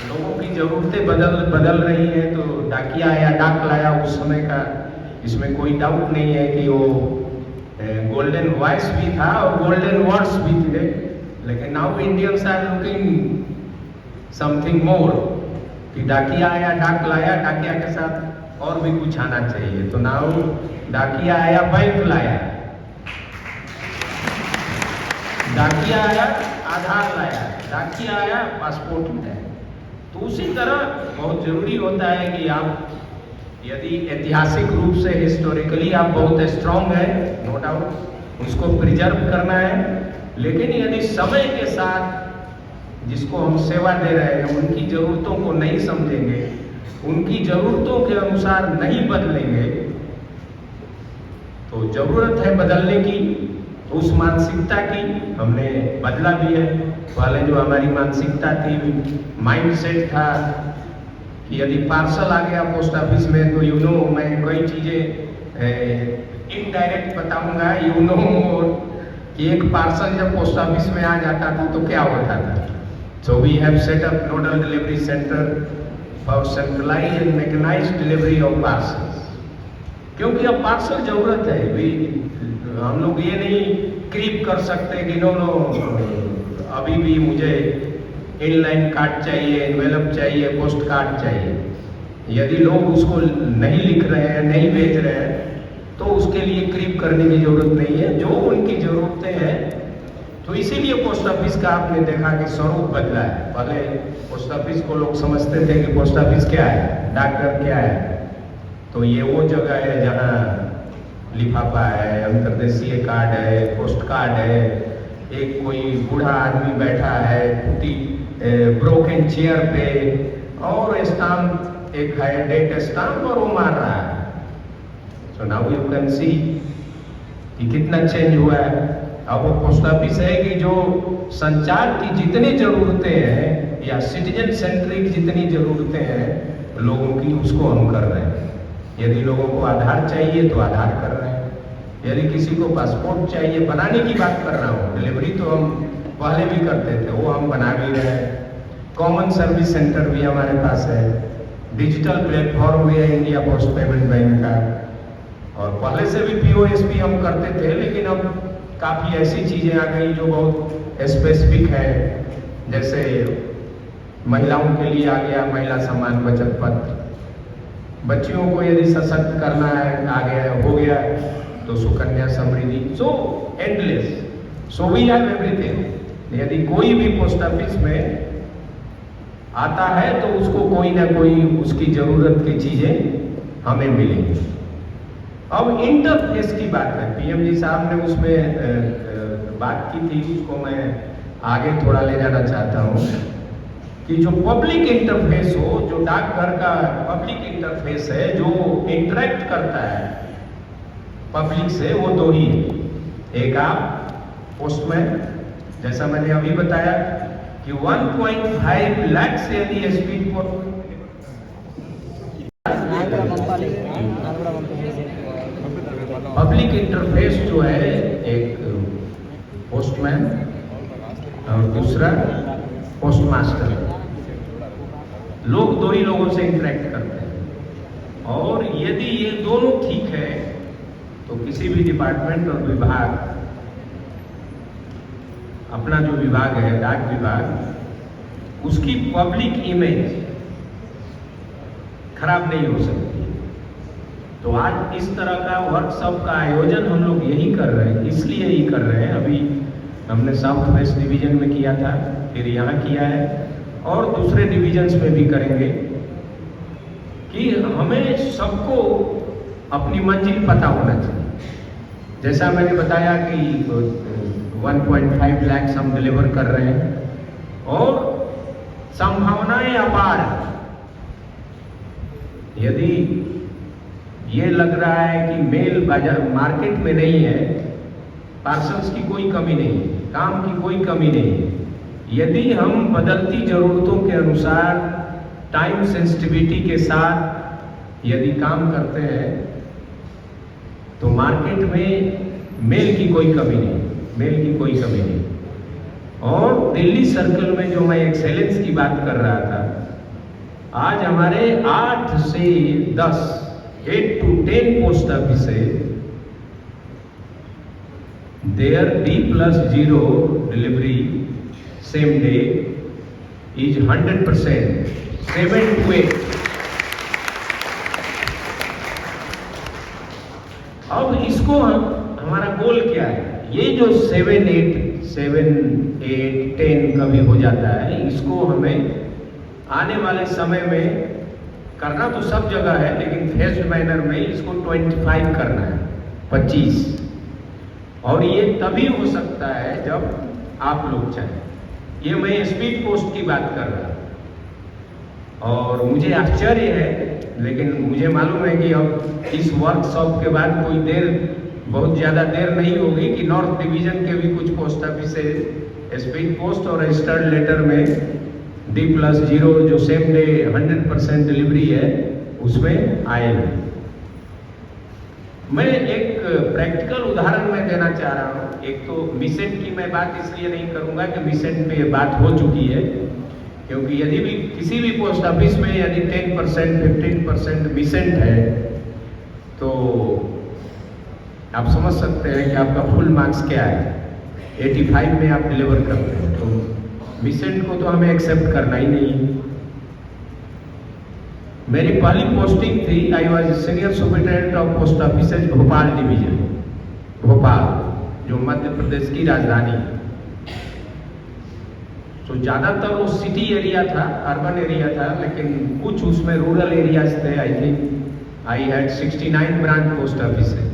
लोगों की ज़रूरतें बदल रही हैं। तो डाकिया या डाक लाया उस समय का, इसमें कोई डाउट नहीं है कि वो गोल्डन वॉइस भी था और गोल्डन वर्ड्स भी थे, लेकिन now Indians are looking something more कि डाकिया आया डाक लाया, डाकिया के साथ और भी कुछ आना चाहिए। तो नाउ डाकिया आया बैंक लाया, डाकिया आया आधार लाया, डाकिया आया पासपोर्ट लाया। तो उसी तरह बहुत जरूरी होता है कि आप यदि ऐतिहासिक रूप से हिस्टोरिकली आप बहुत स्ट्रांग है, नो डाउट उसको प्रिजर्व करना है, लेकिन यदि समय के साथ जिसको हम सेवा दे रहे हैं उनकी ज़रूरतों को नहीं समझेंगे, उनकी ज़रूरतों के अनुसार नहीं बदलेंगे, तो ज़रूरत है बदलने की। उस मानसिकता की हमने बदला भी है। पहले जो हमारी मानसिकता थी, माइंडसेट था कि यदि पार्सल आ गया पोस्ट ऑफिस में तो मैं कई चीज़ें इनडायरेक्ट बताऊंगा, कि एक पार्सल जब पोस्ट ऑफिस में आ जाता था तो क्या होता था। So we have set up nodal delivery centre for centralised and mechanised delivery of parcels, क्योंकि अब पार्सल जरूरत है। हम लोग ये नहीं क्रीप कर सकते कि नो अभी भी मुझे इनलाइन कार्ड चाहिए, एनवेलप चाहिए, पोस्ट कार्ड चाहिए। यदि लोग उसको नहीं लिख रहे हैं, नहीं भेज रहे हैं, तो उसके लिए क्रीप करने की जरूरत नहीं है। जो उनकी जरूरतें हैं, तो इसीलिए पोस्ट ऑफिस का आपने देखा कि स्वरूप बदला है। पहले पोस्ट ऑफिस को लोग समझते थे कि पोस्ट ऑफिस क्या है, डाकघर क्या है, तो ये वो जगह है जहाँ लिफाफा है, अंतर्देशीय कार्ड है, पोस्ट कार्ड है, एक कोई बूढ़ा आदमी बैठा है टूटी ब्रोकन चेयर पे, और स्टाम्प एक है, डेट स्टाम्प, और वो मार रहा है। So now you can see कि कितना चेंज हुआ है। अब वो पोस्ट ऑफिस है कि जो संचार की जितनी जरूरतें हैं या सिटीजन सेंट्रिक जितनी जरूरतें हैं लोगों की, उसको हम कर रहे हैं। यदि लोगों को आधार चाहिए तो आधार कर रहे हैं, यदि किसी को पासपोर्ट चाहिए, बनाने की बात कर रहा हूँ, डिलीवरी तो हम पहले भी करते थे, वो हम बना भी रहे हैं। कॉमन सर्विस सेंटर भी हमारे पास है, डिजिटल प्लेटफॉर्म भी है इंडिया पोस्ट पेमेंट बैंक का, और पहले से भी POSP हम करते थे, लेकिन अब काफ़ी ऐसी चीज़ें आ गई जो बहुत स्पेसिफिक है। जैसे महिलाओं के लिए आ गया महिला सम्मान बचत पत्र, बच्चियों को यदि सशक्त करना है आ गया, हो गया, तो Sukanya Samriddhi, so endless, so we have everything. यदि कोई भी पोस्ट ऑफिस में आता है तो उसको कोई ना कोई उसकी जरूरत की चीजें हमें मिलेंगी। अब इंटरफेस की बात है, PM जी साहब ने उसमें बात की थी, उसको मैं आगे थोड़ा ले जाना चाहता हूँ कि जो पब्लिक इंटरफेस हो, जो डाकघर का पब्लिक इंटरफेस है, जो इंटरेक्ट करता है पब्लिक से, वो दो ही है। एक आप पोस्टमैन, जैसा मैंने अभी बताया कि 1.5 लाख से यदि स्पीड पोस्ट पब्लिक इंटरफेस जो है, एक पोस्टमैन और दूसरा पोस्टमास्टर, लोग दो ही लोगों से इंटरेक्ट करते हैं। और यदि ये दोनों ठीक है तो किसी भी डिपार्टमेंट और विभाग, अपना जो विभाग है डाक विभाग, उसकी पब्लिक इमेज खराब नहीं हो सकती। तो आज इस तरह का वर्कशॉप का आयोजन हम लोग यही कर रहे हैं, इसलिए ही कर रहे हैं। अभी हमने साउथ वेस्ट डिवीजन में किया था, फिर यहाँ किया है, और दूसरे डिविजन्स में भी करेंगे, कि हमें सबको अपनी मंजिल पता होना चाहिए। जैसा मैंने बताया कि 1.5 लाख हम डिलीवर कर रहे हैं, और संभावनाएं अपार हैं। यदि ये लग रहा है कि मेल बाजार मार्केट में नहीं है, पार्सल्स की कोई कमी नहीं है, काम की कोई कमी नहीं है, यदि हम बदलती जरूरतों के अनुसार टाइम सेंसिटिविटी के साथ यदि काम करते हैं, तो मार्केट में मेल की कोई कमी नहीं, मेल की कोई कमी नहीं। और दिल्ली सर्कल में जो मैं एक्सेलेंस की बात कर रहा था, आज हमारे 8 से 10 8 to 10 पोस्ट ऑफिस है, their D+0 delivery same day is 100%, 7 to 8। अब इसको हमारा गोल क्या है? ये जो 7, 8, 10 कभी हो जाता है, इसको हमें आने वाले समय में करना तो सब जगह है, लेकिन फेस्ड मैनर में इसको 25 करना है, 25। और ये तभी हो सकता है जब आप लोग चाहें। ये मैं स्पीड पोस्ट की बात कर रहा हूँ, और मुझे आश्चर्य है, लेकिन मुझे मालूम है कि अब इस वर्कशॉप के बाद कोई देर, बहुत ज़्यादा देर नहीं होगी कि नॉर्थ डिवीजन के भी कुछ पोस्ट ऑफिस से स्पीड पोस्ट और रजिस्टर्ड लेटर में D+0 जो सेम डे 100% डिलीवरी है, उसमें आएगा। मैं एक प्रैक्टिकल उदाहरण में देना चाह रहा हूँ। एक तो मिसेंट की मैं बात इसलिए नहीं करूँगा कि मिसेंट पे बात हो चुकी है, क्योंकि यदि भी किसी भी पोस्ट ऑफिस में यदि 10%, 15% मिसेंट है, तो आप समझ सकते हैं कि आपका फुल मार्क्स क्या है। 85 में आप डिलीवर करते हैं, तो मिसेंट को तो हमें एक्सेप्ट करना ही नहीं है। मेरी पहली पोस्टिंग थी, I was senior superintendent of post offices Bhopal division, Bhopal जो मध्य प्रदेश की राजधानी है। तो ज़्यादातर वो सिटी एरिया था, अर्बन एरिया था, लेकिन कुछ उसमें रूरल एरियाज थे। I think I had 69 branch post office है।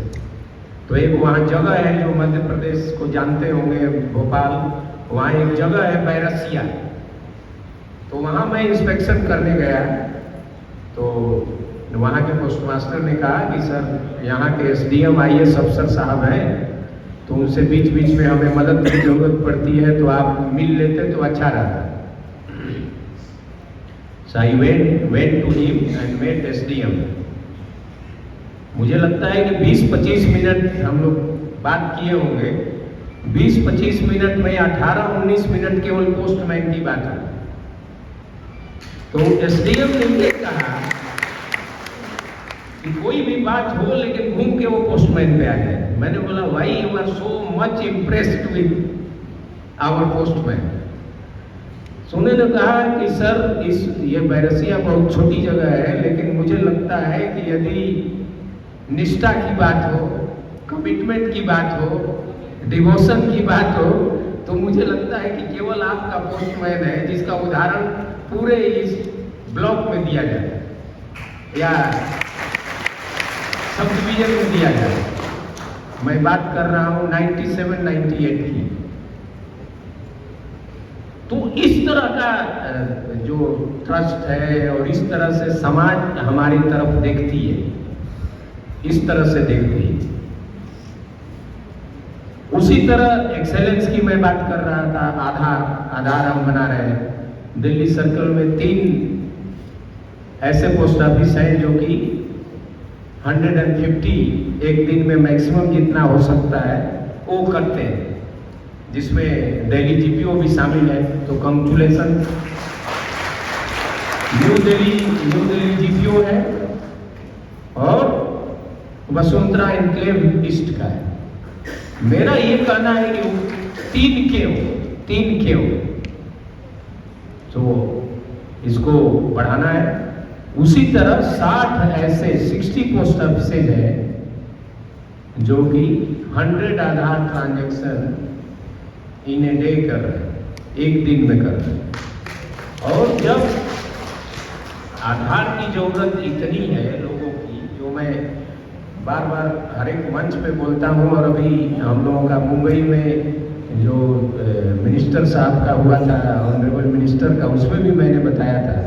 तो एक वहाँ जगह है जो मध्य प्रदेश को जानते होंगे, भोपाल, वहाँ एक जगह है बैरसिया। तो वहाँ मैं इंस्पेक्शन करने गया, तो वहाँ के पोस्ट मास्टर ने कहा कि सर यहाँ के SDM IAS अफसर साहब हैं, तो उनसे बीच बीच में हमें मदद की जरूरत पड़ती है, तो आप मिल लेते तो अच्छा रहता। So I went to him and met SDM। मुझे लगता है कि 20-25 मिनट हम लोग बात किए होंगे। 20-25 मिनट में 18-19 मिनट केवल पोस्टमैन की बात हुई। तो SDM ने ये कहा कि कोई भी बात हो लेकिन घूम के वो पोस्टमैन पे आ जाए। मैंने बोला why you are so much impressed with our postman. उन्होंने कहा कि सर ये बैरसिया बहुत छोटी जगह है, लेकिन मुझे लगता है कि यदि निष्ठा की बात हो, कमिटमेंट की बात हो, डिवोशन की बात हो, तो मुझे लगता है कि केवल आपका पोस्टमैन है जिसका उदाहरण पूरे इस ब्लॉक में दिया जाए या सब डिवीजन में दिया जाए। मैं बात कर रहा हूँ 97-98 की। तो इस तरह का जो ट्रस्ट है और इस तरह से समाज हमारी तरफ देखती है, इस तरह से देखती है। उसी तरह एक्सेलेंस की मैं बात कर रहा था। आधार हम बना रहे हैं। दिल्ली सर्कल में 3 ऐसे पोस्ट ऑफिस हैं जो कि 150 एक दिन में मैक्सिमम जितना हो सकता है वो करते हैं, जिसमें दिल्ली GPO भी शामिल है। तो कंग्रेचुलेशन, न्यू दिल्ली GPO है और वसुंधरा एनक्लेव ईस्ट का है। मेरा ये कहना है कि 3 के हो तो इसको बढ़ाना है। उसी तरह 60 ऐसे 60 पोस्ट ऑफिसेज हैं जो कि 100 आधार ट्रांजैक्शन इन ए डे कर रहे हैं, एक दिन में कर रहे हैं। और जब आधार की जरूरत इतनी है लोगों की, जो मैं बार बार हर एक मंच पे बोलता हूँ, और अभी हम लोगों का मुंबई में जो मिनिस्टर साहब का हुआ था, ऑनरेबल मिनिस्टर का, उसमें भी मैंने बताया था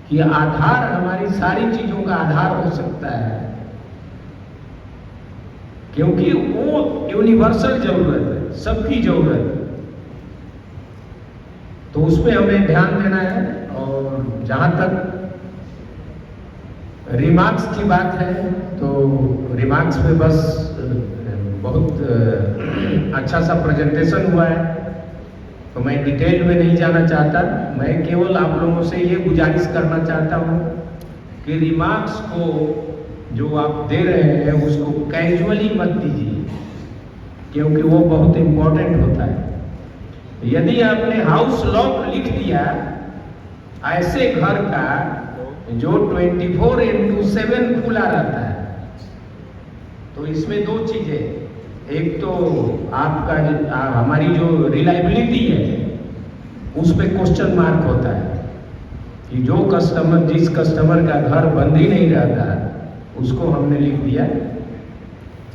कि आधार हमारी सारी चीजों का आधार हो सकता है, क्योंकि वो यूनिवर्सल जरूरत है, सबकी जरूरत है। तो उस पर हमें ध्यान देना है। और जहां तक रिमार्क्स की बात है, तो रिमार्क्स में बस बहुत अच्छा सा प्रेजेंटेशन हुआ है, तो मैं डिटेल में नहीं जाना चाहता। मैं केवल आप लोगों से ये गुजारिश करना चाहता हूँ कि रिमार्क्स को जो आप दे रहे हैं उसको कैजुअली मत दीजिए, क्योंकि वो बहुत इम्पोर्टेंट होता है। यदि आपने हाउस लॉक लिख दिया ऐसे घर का जो 24/7 खुला रहता है, तो इसमें 2 चीजें, एक तो आपका हमारी जो रिलायबिलिटी है उस पर क्वेश्चन मार्क होता है कि जो कस्टमर, जिस कस्टमर का घर बंद ही नहीं रहता उसको हमने लिख दिया।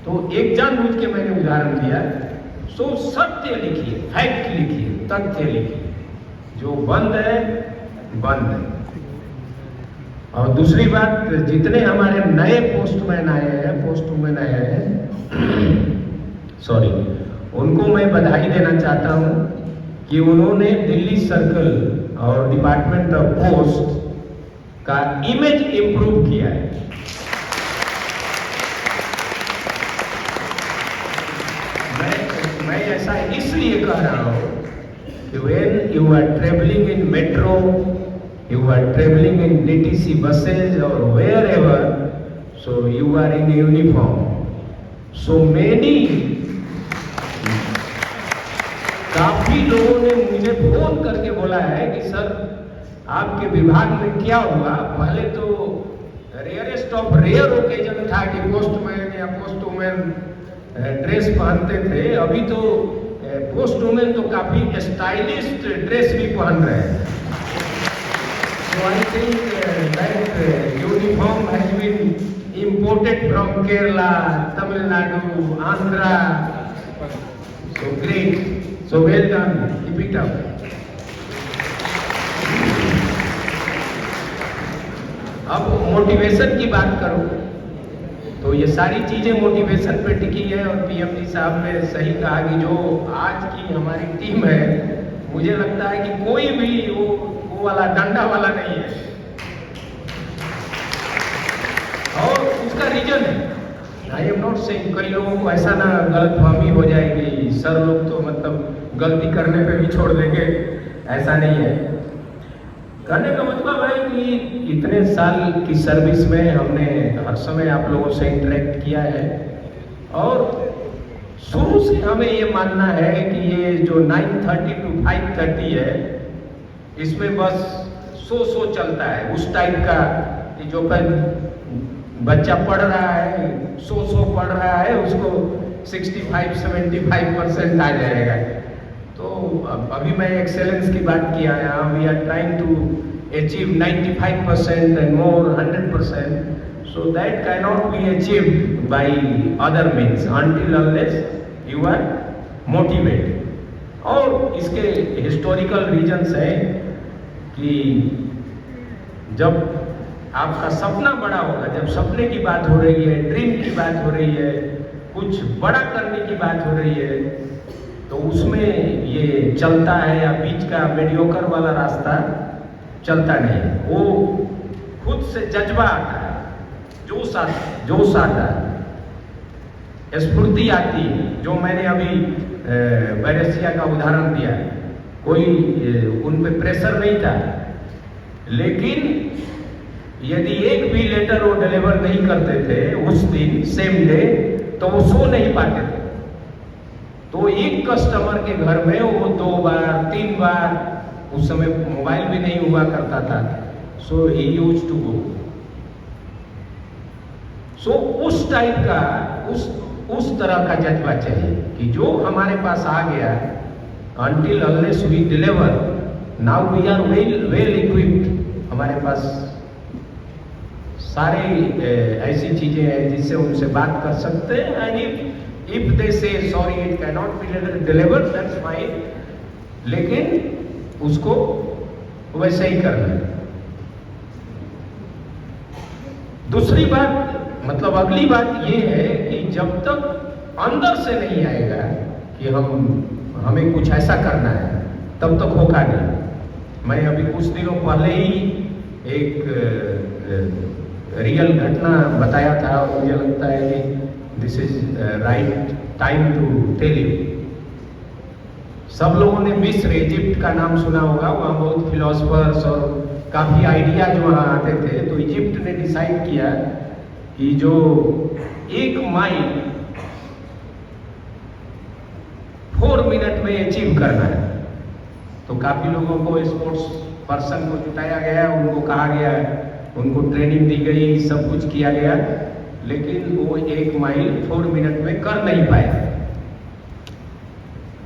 तो एक जानबूझ के मैंने उदाहरण दिया। सो सत्य लिखिए, फैक्ट लिखिए, तथ्य लिखिए, जो बंद है बंद है। और दूसरी बात, जितने हमारे नए पोस्टमैन आए हैं सॉरी, उनको मैं बधाई देना चाहता हूं कि उन्होंने दिल्ली सर्कल और डिपार्टमेंट ऑफ पोस्ट का इमेज इंप्रूव किया है। मैं ऐसा इसलिए कह रहा हूं कि when you are traveling in metro, you are traveling in DTC buses or wherever, so you are in uniform. So many काफी लोगों ने मुझे फोन करके बोला है कि सर आपके विभाग में क्या हुआ। पहले तो रेयरेस्ट ऑफ रेयर ओकेजन था कि पोस्टमैन या पोस्ट वुमेन ड्रेस पहनते थे, अभी तो पोस्ट वुमेन तो काफी स्टाइलिस्ट ड्रेस भी पहन रहे हैं। So I think that uniform has been imported from Kerala, Tamil Nadu, Andhra. So great. So well done. Keep it up. अब मोटिवेशन की बात करूं तो ये सारी चीजें मोटिवेशन पे टिकी है, और पीएम जी साहब ने सही कहा कि जो आज की हमारी टीम है, मुझे लगता है कि कोई भी वो वाला डंडा वाला नहीं है। और उसका रीजन है, आई एम नॉट सेइंग, कई लोगों को ऐसा ना गलतफहमी हो जाएगी सर लोग तो मतलब गलती करने पे भी छोड़ देंगे, ऐसा नहीं है। कहने का मतलब है कि इतने साल की सर्विस में हमने हर समय आप लोगों से इंटरेक्ट किया है, और शुरू से हमें ये मानना है कि ये जो 9:30 to 5:30 है, इसमें बस सो चलता है, उस टाइप का कि जो बच्चा पढ़ रहा है, सो पढ़ रहा है, उसको 65-75% आ जाएगा। तो अभी मैं एक्सेलेंस की बात किया है, we are trying to achieve 95% and more 100%, so that cannot be achieved by other means until unless you are motivated. और इसके हिस्टोरिकल रीजंस हैं कि जब आपका सपना बड़ा होगा, जब सपने की बात हो रही है, ड्रीम की बात हो रही है, कुछ बड़ा करने की बात हो रही है, तो उसमें ये चलता है या बीच का मीडियोकर वाला रास्ता चलता नहीं, वो खुद से जज्बा आता है, जोश आता है, स्फूर्ति आती है। जो मैंने अभी बैरेसिया का उदाहरण दिया है, कोई उन पे प्रेशर नहीं था, लेकिन यदि एक भी लेटर वो डिलीवर नहीं करते थे उस दिन सेम डे, तो वो सो नहीं पाते थे। तो एक कस्टमर के घर में वो 2 बार 3 बार, उस समय मोबाइल भी नहीं हुआ करता था, सो ही यूज्ड टू गो। सो उस टाइप का उस तरह का जज्बा चाहिए कि जो हमारे पास आ गया, until unless we deliver, now we are well equipped, हमारे पास सारे ऐसी चीजें हैं जिससे उनसे बात कर सकते हैं, and if they say sorry it cannot be delivered, that's fine, लेकिन उसको वैसे ही करना है। दूसरी बात, मतलब अगली बात ये है कि जब तक अंदर से नहीं आएगा कि हमें कुछ ऐसा करना है, तब तक होगा नहीं। मैं अभी कुछ दिनों पहले ही एक रियल घटना बताया था, और मुझे लगता है कि this is right time to tell you. सब लोगों ने मिस्र इजिप्ट का नाम सुना होगा, वहाँ बहुत फिलोसफर्स और काफ़ी आइडियाज वहाँ आते थे। तो इजिप्ट ने डिसाइड किया कि जो 1 माइल 4 मिनट में अचीव करना है, तो काफ़ी लोगों को स्पोर्ट्स पर्सन को जुटाया गया, उनको कहा गया, उनको ट्रेनिंग दी गई, सब कुछ किया गया, लेकिन वो 1 माइल 4 मिनट में कर नहीं पाए।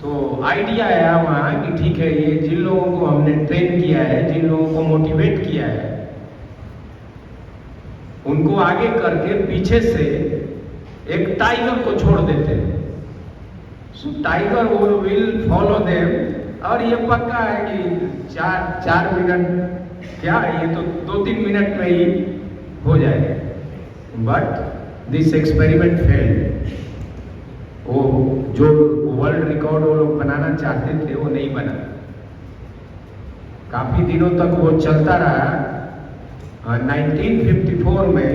तो आइडिया आया वहाँ कि ठीक है, ये जिन लोगों को हमने ट्रेन किया है, जिन लोगों को मोटिवेट किया है, उनको आगे करके पीछे से एक टाइगर को छोड़ देते हैं। सो टाइगर विल फॉलो देम, और ये पक्का है कि 4 मिनट क्या, ये तो 2-3 मिनट में ही हो जाएगा। But this experiment failed. वो जो वर्ल्ड रिकॉर्ड वो लोग बनाना चाहते थे वो नहीं बना। काफी दिनों तक वो चलता रहा। 1954 में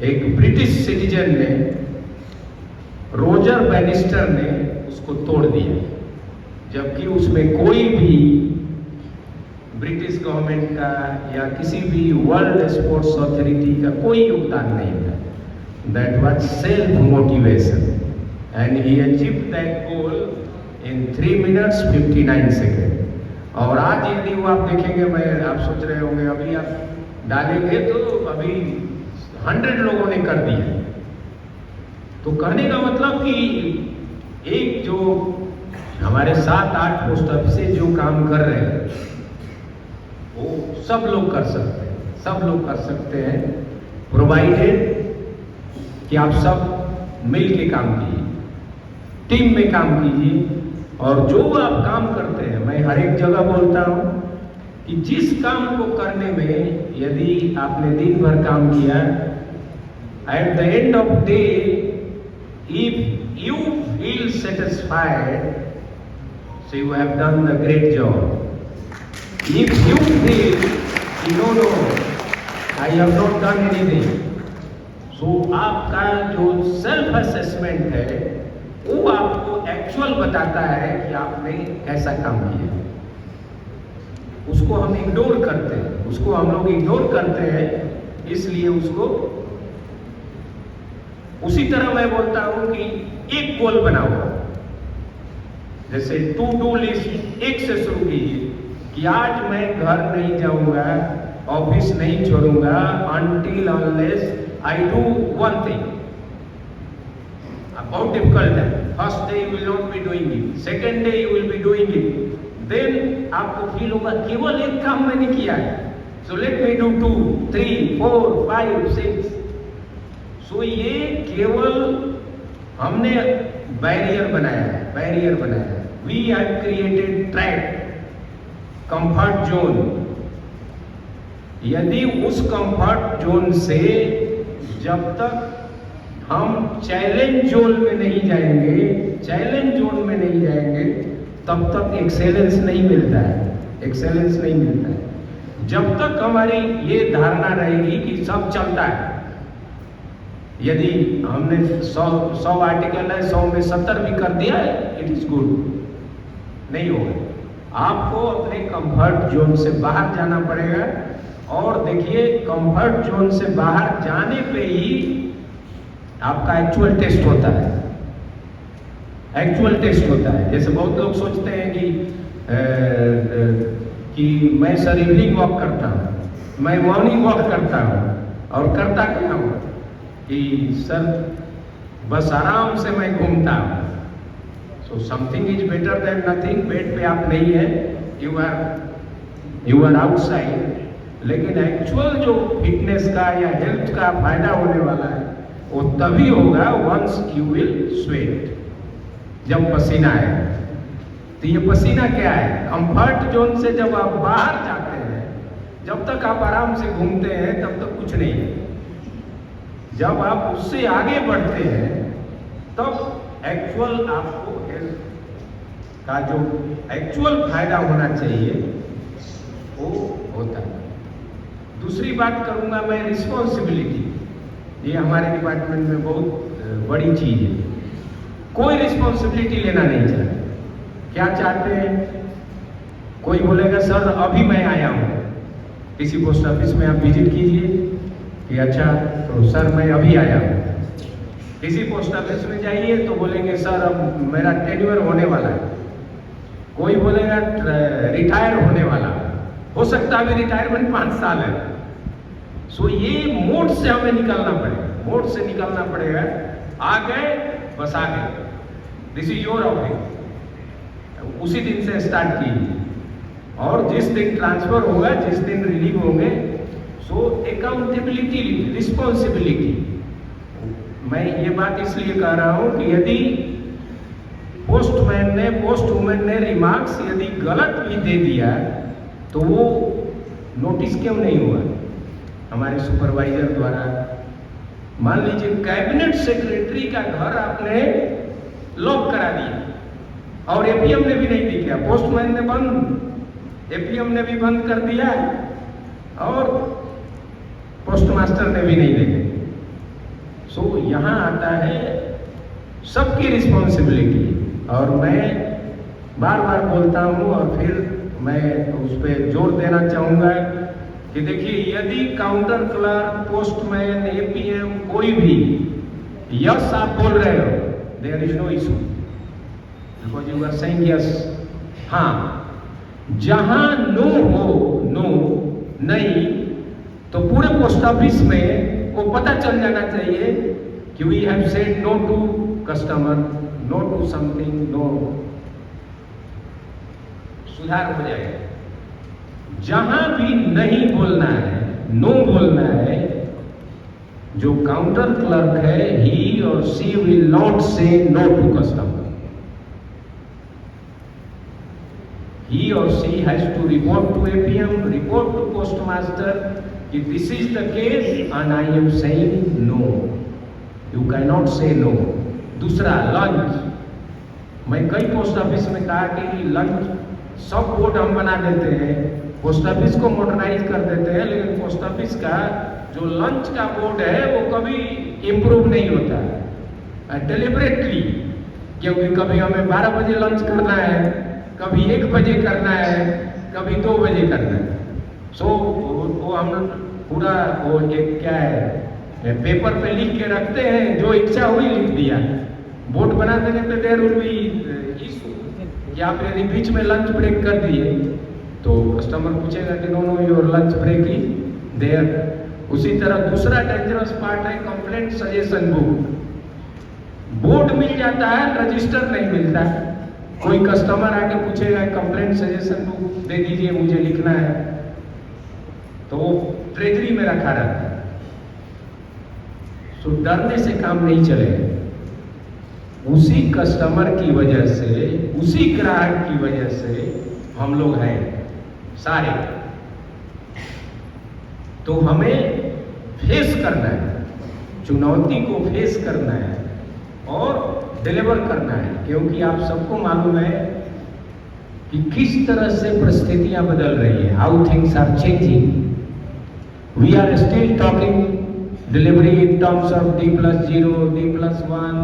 एक ब्रिटिश सिटीजन ने, रोजर बैनिस्टर ने उसको तोड़ दिया, जबकि उसमें कोई भी ब्रिटिश गवर्नमेंट का या किसी भी वर्ल्ड स्पोर्ट्स अथॉरिटी का कोई योगदान नहीं था। That was self motivation and he achieved that goal in 3 minutes 59 seconds. और आज यदि वो आप देखेंगे, मैं आप सोच रहे होंगे अभी आप डालेंगे तो अभी 100 लोगों ने कर दिया। तो कहने का मतलब कि एक जो हमारे 7-8 पोस्ट ऑफिस से जो काम कर रहे हैं वो सब लोग कर सकते हैं, सब लोग कर सकते हैं, प्रोवाइडेड कि आप सब मिल के काम कीजिए, टीम में काम कीजिए। और जो आप काम करते हैं, मैं हर एक जगह बोलता हूँ कि जिस काम को करने में यदि आपने दिन भर काम किया, at the end of day if you feel satisfied, so you have done the great job. If you feel no, I have not done anything, so आपका जो सेल्फ असेसमेंट है वो आपको एक्चुअल बताता है कि आपने कैसा काम किया। उसको हम इग्नोर करते हैं, उसको हम लोग इग्नोर करते हैं, इसलिए उसको उसी तरह मैं बोलता हूं कि एक गोल बनाओ, जैसे टू डू लिस्ट एक से शुरू कीजिए कि आज मैं घर नहीं जाऊंगा, ऑफिस नहीं छोड़ूंगा until unless I do one thing. बहुत डिफिकल्ट है। First day you will not be doing it, second day you will be doing it, then आपको फील होगा केवल एक काम मैंने किया है, सो लेट मी डू 2, 3, 4, 5, 6। सो ये केवल हमने बैरियर बनाया है, बैरियर बनाया है। We have created trap, comfort zone. यदि उस कंफर्ट जोन से जब तक हम चैलेंज जोन में नहीं जाएंगे, चैलेंज जोन में नहीं जाएंगे, तब तक एक्सेलेंस नहीं मिलता है, एक्सेलेंस नहीं मिलता है। जब तक हमारी ये धारणा रहेगी कि सब चलता है, यदि हमने 100 आर्टिकल है, 100 में 70 भी कर दिया है, इट इज गुड, नहीं होगा। आपको अपने कंफर्ट जोन से बाहर जाना पड़ेगा। और देखिए, कंफर्ट जोन से बाहर जाने पे ही आपका एक्चुअल टेस्ट होता है, एक्चुअल टेस्ट होता है। जैसे बहुत लोग सोचते हैं कि मैं सर इवनिंग वॉक करता हूँ, मैं मॉर्निंग वॉक करता हूँ, और करता क्या हूँ कि सर बस आराम से मैं घूमता हूँ। So something is better than nothing. Bed पे आप नहीं है, यू आर आउटसाइड। लेकिन एक्चुअल जो फिटनेस का या हेल्थ का फायदा होने वाला है वो तभी होगा वंस यू विल स्वेट, जब पसीना आए। तो ये पसीना क्या है? कंफर्ट जोन से जब आप बाहर जाते हैं, जब तक आप आराम से घूमते हैं तब तक कुछ नहीं है। जब आप उससे आगे बढ़ते हैं तब एक्चुअल आपको हेल्थ का जो एक्चुअल फायदा होना चाहिए वो होता है। दूसरी बात करूंगा मैं, रिस्पॉन्सिबिलिटी। ये हमारे डिपार्टमेंट में बहुत बड़ी चीज है। कोई रिस्पॉन्सिबिलिटी लेना नहीं चाहते। क्या चाहते हैं? कोई बोलेगा सर अभी मैं आया हूँ, किसी पोस्ट ऑफिस में आप विजिट कीजिए कि अच्छा तो सर मैं अभी आया हूँ। किसी पोस्ट ऑफिस में जाइए तो बोलेंगे सर अब मेरा टेन्योर होने वाला है। कोई बोलेगा रिटायर होने वाला, हो सकता है अभी रिटायरमेंट 5 साल है। सो ये मोड से हमें निकलना पड़ेगा, मोड से निकलना पड़ेगा। आ गए बस आ गए, दिस इज योर ऑफिस। उसी दिन से स्टार्ट कीजिए, और जिस दिन ट्रांसफर होगा, जिस दिन रिलीव होंगे, सो अकाउंटेबिलिटी, रिस्पॉन्सिबिलिटी। मैं ये बात इसलिए कह रहा हूं कि यदि पोस्टमैन ने, पोस्ट वुमेन ने रिमार्क्स यदि गलत भी दे दिया तो वो नोटिस क्यों नहीं हुआ हमारे सुपरवाइजर द्वारा? मान लीजिए कैबिनेट सेक्रेटरी का घर आपने लॉक करा दिया और एपीएम ने भी नहीं दिखाया, पोस्टमैन ने बंद, एपीएम ने भी बंद कर दिया और पोस्टमास्टर ने भी नहीं देखा। सो यहाँ आता है सबकी रिस्पॉन्सिबिलिटी। और मैं बार बार बोलता हूँ और फिर मैं उस पर जोर देना चाहूँगा कि देखिए, यदि काउंटर क्लर्क, पोस्टमैन, एपीएम कोई भी, यस आप बोल रहे हो there is no issue. Because you are saying yes. हाँ, जहां नो हो, नो नहीं, तो पूरे पोस्ट ऑफिस में वो पता चल जाना चाहिए कि we have said no to customer, no to something, no. सुधार हो जाएगा। जहां भी नहीं बोलना है, नो बोलना है, जो काउंटर क्लर्क है, he or she will not say no to customer. He or she has to report to APM, report to postmaster, if this is the case and I am saying no. You cannot say no. दूसरा, lunch. मैं कई post office में कहा कि lunch सब board हम बना देते हैं, पोस्ट ऑफिस को मॉडर्नाइज कर देते हैं, लेकिन पोस्ट ऑफिस का जो लंच का बोर्ड है वो कभी इम्प्रूव नहीं होता है डिलिबरेटली, क्योंकि कभी हमें 12 बजे लंच करना है, कभी 1 बजे करना है, कभी 2 बजे करना है। सो वो हम पूरा वो एक क्या है पेपर पे लिख के रखते हैं, जो इच्छा हुई लिख दिया। बोर्ड बना देने पे देर विल बी इशू कि आप यदि बीच में लंच ब्रेक कर दिए तो कस्टमर पूछेगा कि no no your lunch break is there. उसी तरह दूसरा डेंजरस पार्ट है कंप्लेंट सजेशन बुक। बोर्ड मिल जाता है, रजिस्टर नहीं मिलता। कोई कस्टमर आके पूछेगा कंप्लेंट सजेशन बुक दे दीजिए, मुझे लिखना है, तो वो ट्रेजरी में रखा रहता है। सो डरने से काम नहीं चलेगा। उसी कस्टमर की वजह से, उसी ग्राहक की वजह से हम लोग हैं सारे। तो हमें फेस करना है, चुनौती को फेस करना है और डिलीवर करना है, क्योंकि आप सबको मालूम है कि किस तरह से परिस्थितियां बदल रही है, how things are changing. We are still talking delivery in terms of D+0, D+1,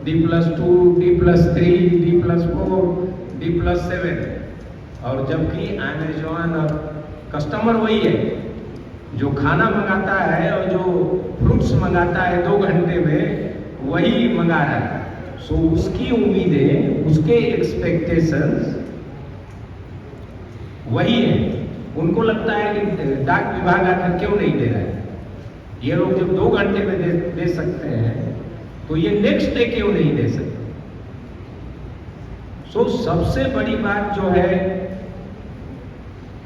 D+2, D+3, D+4, D+7, और जबकि अमेज़न और कस्टमर वही है जो खाना मंगाता है और जो फ्रूट्स मंगाता है 2 घंटे में, वही मंगा रहा है। सो उसकी उम्मीदें, उसके एक्सपेक्टेशंस वही है। उनको लगता है कि डाक विभाग आकर क्यों नहीं दे रहा है। ये लोग जब 2 घंटे में दे सकते हैं तो ये नेक्स्ट डे क्यों नहीं दे सकते। सो सबसे बड़ी बात जो है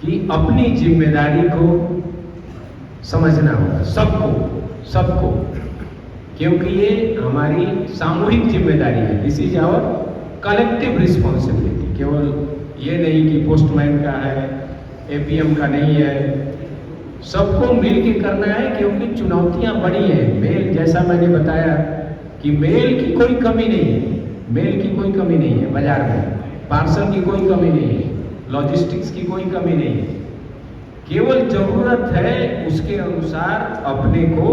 कि अपनी जिम्मेदारी को समझना होगा, सबको, क्योंकि ये हमारी सामूहिक जिम्मेदारी है। This is our collective responsibility. केवल ये नहीं कि पोस्टमैन का है, एपीएम का नहीं है, सबको मिल के करना है, क्योंकि चुनौतियां बड़ी हैं। मेल, जैसा मैंने बताया कि मेल की कोई कमी नहीं है, मेल की कोई कमी नहीं है बाजार में, पार्सल की कोई कमी नहीं है, लॉजिस्टिक्स की कोई कमी नहीं है। केवल जरूरत है उसके अनुसार अपने को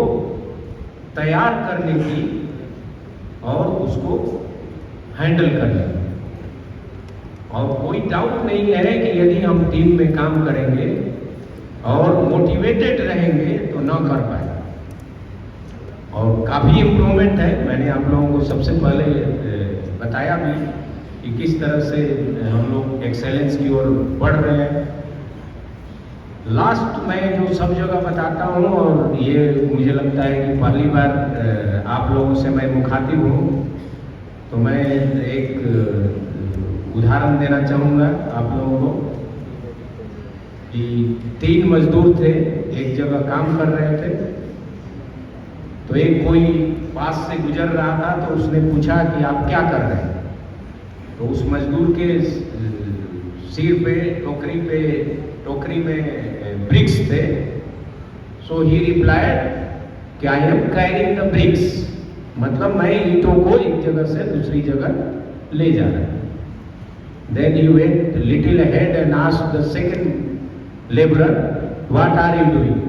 तैयार करने की और उसको हैंडल करने की। और कोई डाउट नहीं है कि यदि हम टीम में काम करेंगे और मोटिवेटेड रहेंगे तो ना कर पाए। और काफ़ी इम्प्रूवमेंट है। मैंने आप लोगों को सबसे पहले बताया भी कि किस तरह से हम लोग एक्सेलेंस की ओर बढ़ रहे हैं। लास्ट मैं जो सब जगह बताता हूँ, और ये मुझे लगता है कि पहली बार आप लोगों से मैं मुखातिब हूँ, तो मैं एक उदाहरण देना चाहूँगा आप लोगों को कि 3 मजदूर थे, एक जगह काम कर रहे थे। तो एक कोई पास से गुजर रहा था, तो उसने पूछा कि आप क्या कर रहे हैं। तो उस मजदूर के सिर पे टोकरी में ब्रिक्स थे। सो ही रिप्लाइड कि I am carrying the bricks, मतलब मैं ईंटों को एक जगह से दूसरी जगह ले जा रहा हूं। Then he went little ahead and asked the second labourer, what are you doing?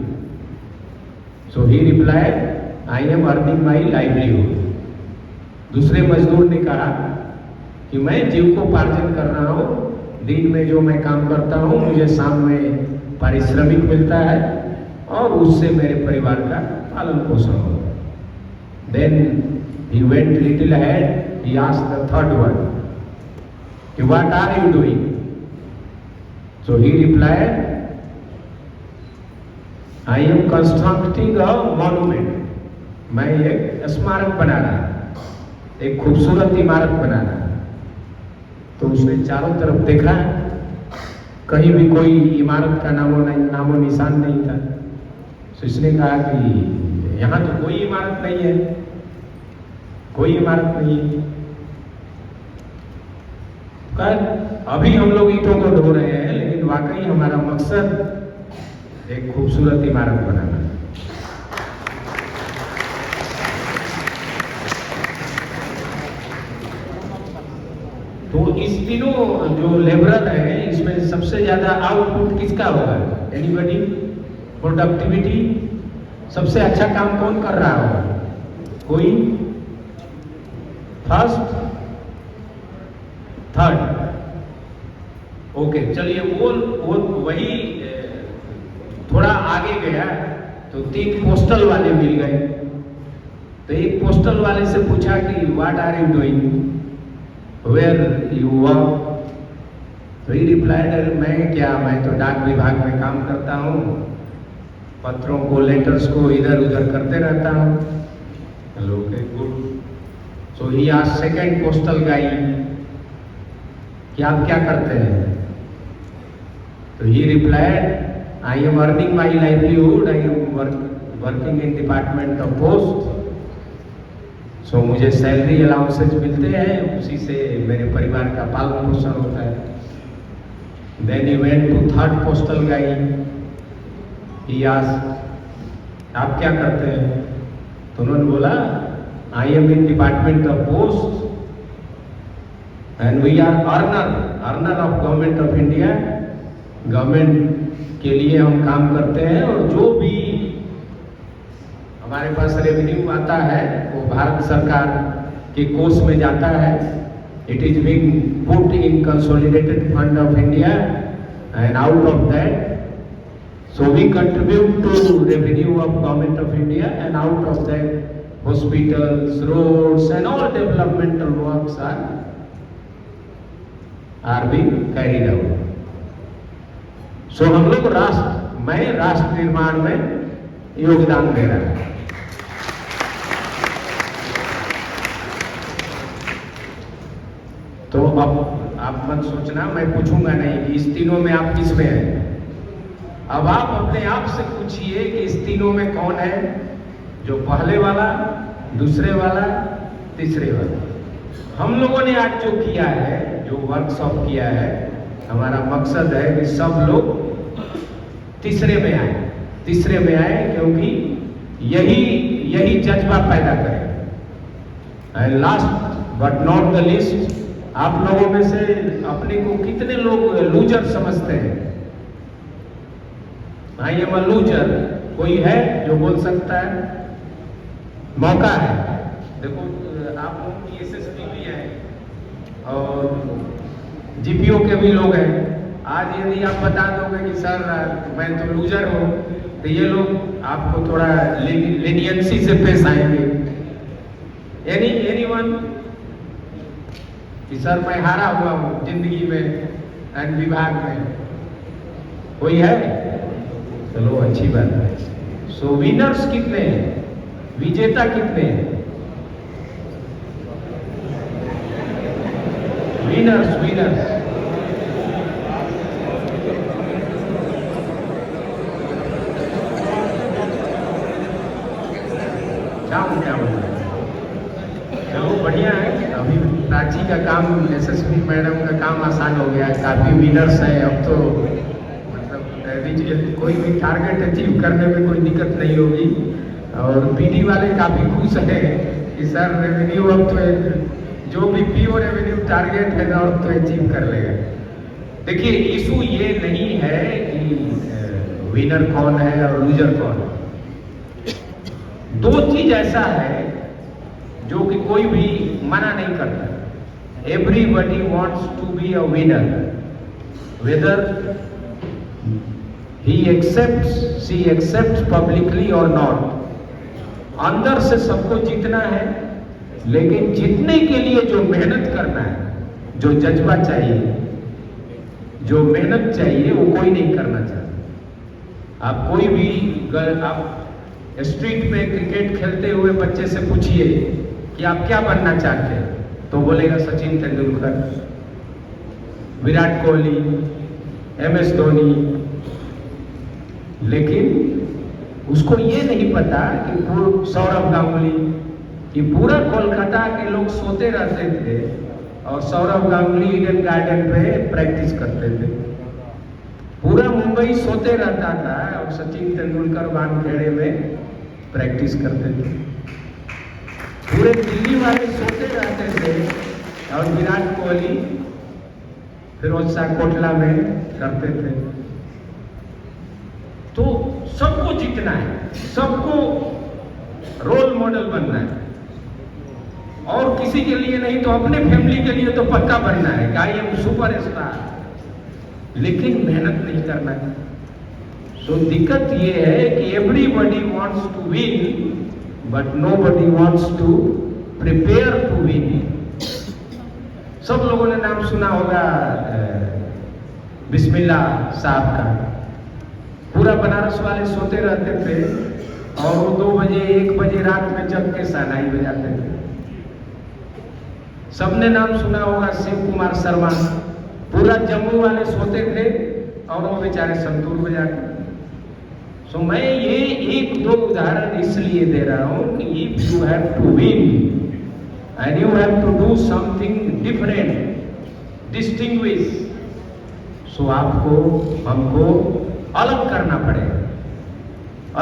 So he replied, I am earning my livelihood. दूसरे मजदूर ने कहा कि मैं जीविकोपार्जन कर रहा हूँ, दिन में जो मैं काम करता हूँ मुझे शाम में पारिश्रमिक मिलता है और उससे मेरे परिवार का पालन पोषण होगा। Then he went little ahead he asked the third one, what are you doing? So he replied, I am constructing a monument. मैं एक स्मारक बना रहा, एक खूबसूरत इमारत बना रहा। तो उसने चारों तरफ देखा, कहीं भी कोई इमारत का नामो निशान नहीं था। तो इसने कहा कि यहाँ तो कोई इमारत नहीं है, कोई इमारत नहीं है। अभी हम लोग ईंटों को ढो रहे हैं, लेकिन वाकई हमारा मकसद एक खूबसूरत इमारत बनाना। तो इस तीनों जो लेबरर है, इसमें सबसे ज्यादा आउटपुट किसका होगा? एनीबॉडी? प्रोडक्टिविटी, सबसे अच्छा काम कौन कर रहा होगा? कोई? First, third? ओके, चलिए वो वही थोड़ा आगे गया तो 3 पोस्टल वाले मिल गए। तो एक पोस्टल वाले से पूछा कि what are you doing, where you work? तो ही रिप्लाइड, मैं तो डाक विभाग में काम करता हूँ, पत्रों को, लेटर्स को इधर उधर करते रहता हूँ। Hello, okay, good. So he asked second postal guy कि आप क्या करते हैं? तो he replied, I am earning my livelihood, I am working in department of post. So मुझे सैलरी अलाउंसेज मिलते हैं, उसी से मेरे परिवार का पालन पोषण होता है। Then he went to third postal guy, he asked, आप क्या करते हैं? तो उन्होंने बोला, I am in department of post and we are earner of government of India. Government के लिए हम काम करते हैं, और जो भी हमारे पास रेवेन्यू आता है वो भारत सरकार के कोष में जाता है। It is being put in consolidated fund of India and out of that so we contribute to revenue of government of India, and out of that hospitals, roads and all developmental works are being carried out. So हम लोग मैं राष्ट्र निर्माण में योगदान दे रहा हूं। तो अब आप मत सोचना, मैं पूछूंगा नहीं कि इस तीनों में आप किस में हैं। अब आप अपने आप से पूछिए कि इस तीनों में कौन है जो पहले वाला, दूसरे वाला, तीसरे वाला। हम लोगों ने आज जो किया है, जो वर्कशॉप किया है, हमारा मकसद है कि सब लोग तीसरे में आए। तीसरे में आए क्योंकि यही जज्बा पैदा करे। And last but not the list, आप लोगों में से अपने को कितने लोग लूजर समझते हैं? आई एम अ लूजर, कोई है जो बोल सकता है? मौका है। देखो, आप लोगों की एसएसपी भी है और जीपीओ के भी लोग हैं। आज यदि आप बता दोगे कि सर मैं तो लूजर हूँ, तो ये लोग आपको थोड़ा लेनियंसी से पेश आएंगे। एनीवन कि सर मैं हारा हुआ हूँ जिंदगी में एंड विभाग में, कोई है? चलो, अच्छी बात है। सो विनर्स कितने हैं? विजेता कितने हैं? विनर्स क्या चलो, बढ़िया है। अभी प्राची का काम, एसएसपी मैडम का काम आसान हो गया है, काफी विनर्स हैं अब तो। कोई भी टारगेट अचीव करने में कोई दिक्कत नहीं होगी। और पीडी वाले काफी खुश हैं कि सर रेवेन्यू अब तो जो भी पीओ रेवेन्यू टारगेट है ना, अब तो अचीव कर लेगा। देखिए, इशू ये नहीं है कि विनर कौन है और लूजर कौन है। दो चीज ऐसा है जो कि कोई भी मना नहीं करता। Everybody wants to be a winner, whether he she accepts publicly or not। अंदर से सबको जीतना है, लेकिन जीतने के लिए जो मेहनत करना है, जो जज्बा चाहिए, जो मेहनत चाहिए, वो कोई नहीं करना चाहता। आप कोई भी आप स्ट्रीट पे क्रिकेट खेलते हुए बच्चे से पूछिए कि आप क्या बनना चाहते हैं, तो बोलेगा सचिन तेंदुलकर, विराट कोहली, MS धोनी। लेकिन उसको ये नहीं पता कि सौरव गांगुली, कि पूरा कोलकाता के लोग सोते रहते थे और सौरव गांगुली ईडन गार्डन पे प्रैक्टिस करते थे। पूरा मुंबई सोते रहता था और सचिन तेंदुलकर वानखेड़े में प्रैक्टिस करते थे। पूरे दिल्ली वाले सोते रहते थे और विराट कोहली फिरोज शाह कोटला में करते थे। तो सबको जीतना है, सबको रोल मॉडल बनना है, और किसी के लिए नहीं तो अपने फैमिली के लिए तो पक्का बनना है कि आई एम सुपर स्टार, लेकिन मेहनत नहीं करना है। सो दिक्कत ये है कि everybody wants to win but nobody wants to prepare to win. सब लोगों ने नाम सुना होगा बिस्मिल्लाह साहब का। पूरा बनारस वाले सोते रहते थे और वो 2 बजे 1 बजे रात में जग के शहनाई बजाते थे। सबने नाम सुना होगा शिव कुमार शर्मा। पूरा जम्मू वाले सोते थे और वो बेचारे संतूर बजाते। सो मैं ये 1-2 उदाहरण इसलिए दे रहा हूं कि if you have to win and you have to do something different, distinguish, so आपको हमको अलग करना पड़ेगा,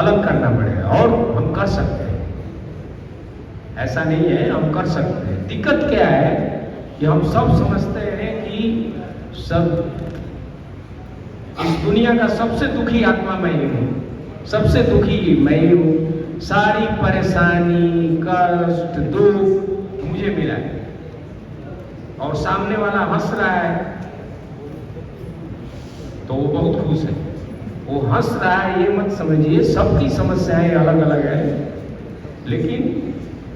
अलग करना पड़ेगा, और हम कर सकते हैं। ऐसा नहीं है, हम कर सकते हैं। दिक्कत क्या है कि हम सब समझते हैं कि सब इस दुनिया का सबसे दुखी आत्मा मैं ही हूं, सबसे दुखी मैं ही हूं, सारी परेशानी, कष्ट, दुख मुझे मिला है, और सामने वाला हंस रहा है तो वो बहुत खुश है। वो हंस रहा है ये मत समझिए, सबकी समस्याएं अलग अलग है, लेकिन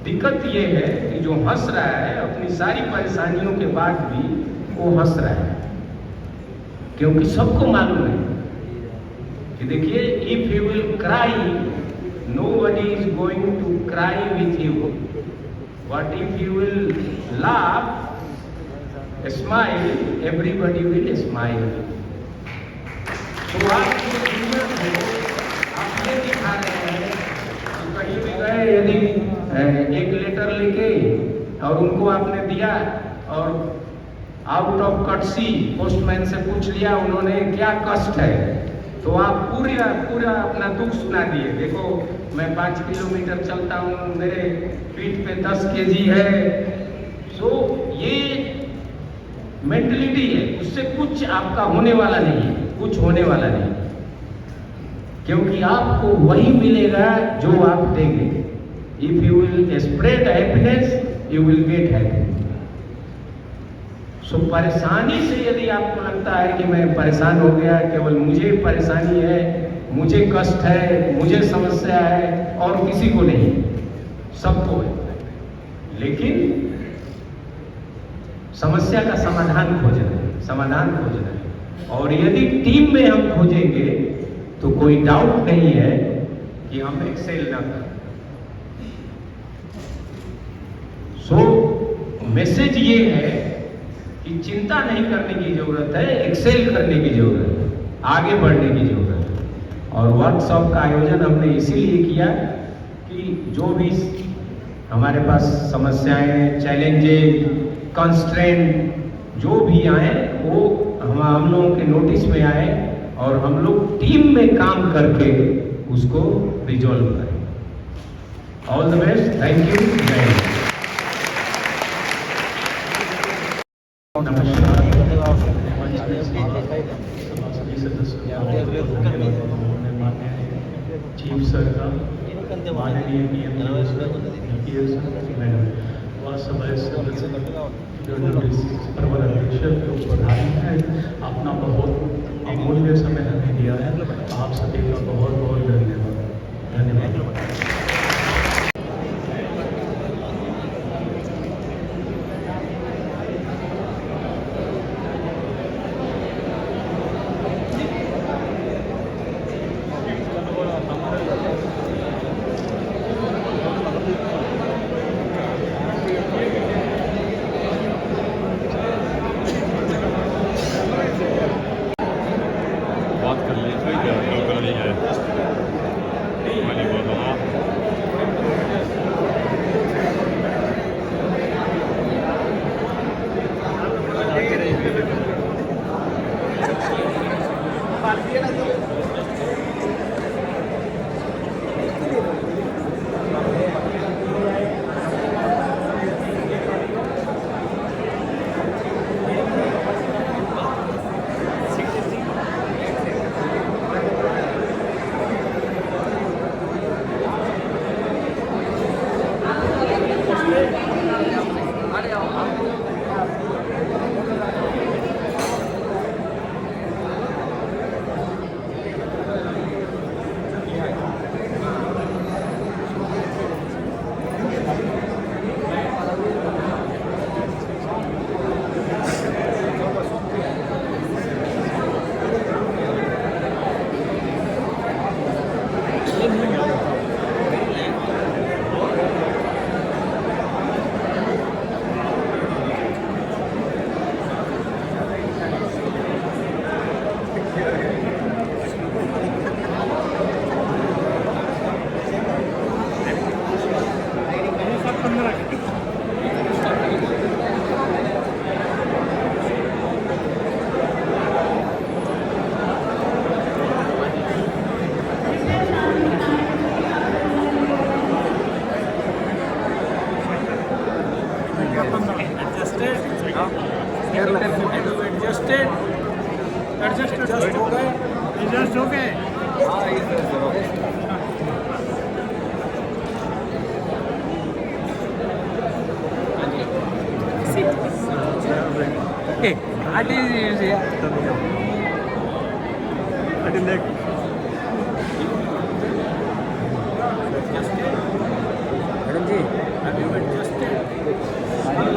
दिक्कत ये है कि जो हंस रहा है अपनी सारी परेशानियों के बाद भी वो हंस रहा है, क्योंकि सबको मालूम है कि देखिए, if you will cry nobody is going to cry with you, but if you will laugh, smile, everybody will smile. तो आप जो जीवन है आप ये दिखा रहे हैं कि कहीं भी गए, यदि 1 लेटर लेके और उनको आपने दिया और आउट ऑफ कर्टसी पोस्टमैन से पूछ लिया उन्होंने क्या कष्ट है, तो आप पूरा अपना दुख सुना दिए। देखो मैं 5 किलोमीटर चलता हूँ, मेरे पीठ पे 10 kg है। सो ये मेंटलिटी है, उससे कुछ आपका होने वाला नहीं है, कुछ होने वाला नहीं, क्योंकि आपको वही मिलेगा जो आप देंगे। If you will spread happiness you will get happiness. So परेशानी से यदि आपको लगता है कि मैं परेशान हो गया, केवल मुझे परेशानी है, मुझे कष्ट है, मुझे समस्या है और किसी को नहीं, सबको है, लेकिन समस्या का समाधान खोजना है, समाधान खोजना है। और यदि टीम में हम खोजेंगे तो कोई डाउट नहीं है कि हम एक्सेल ना करें। सो मैसेज ये है कि चिंता नहीं करने की जरूरत है, एक्सेल करने की जरूरत है, आगे बढ़ने की जरूरत है। और वर्कशॉप का आयोजन हमने इसीलिए किया कि जो भी हमारे पास समस्याएं, चैलेंजेस, कंस्ट्रेंट जो भी आए वो हम लोगों के नोटिस में आए और हम लोग टीम में काम करके उसको रिजॉल्व करें। All the best, thank you, जय हिंद। चीफ सर का माननीय प्रबल अध्यक्ष प्रधान है, अपना बहुत अमूल्य समय हमें दिया है। आप सभी का बहुत बहुत धन्यवाद। मैडम जी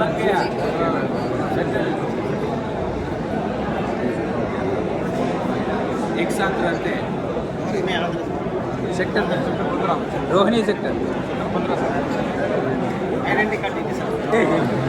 लग गया एक साथ रहते हैं sector Rohini sector 15 guarantee card दीजिए सर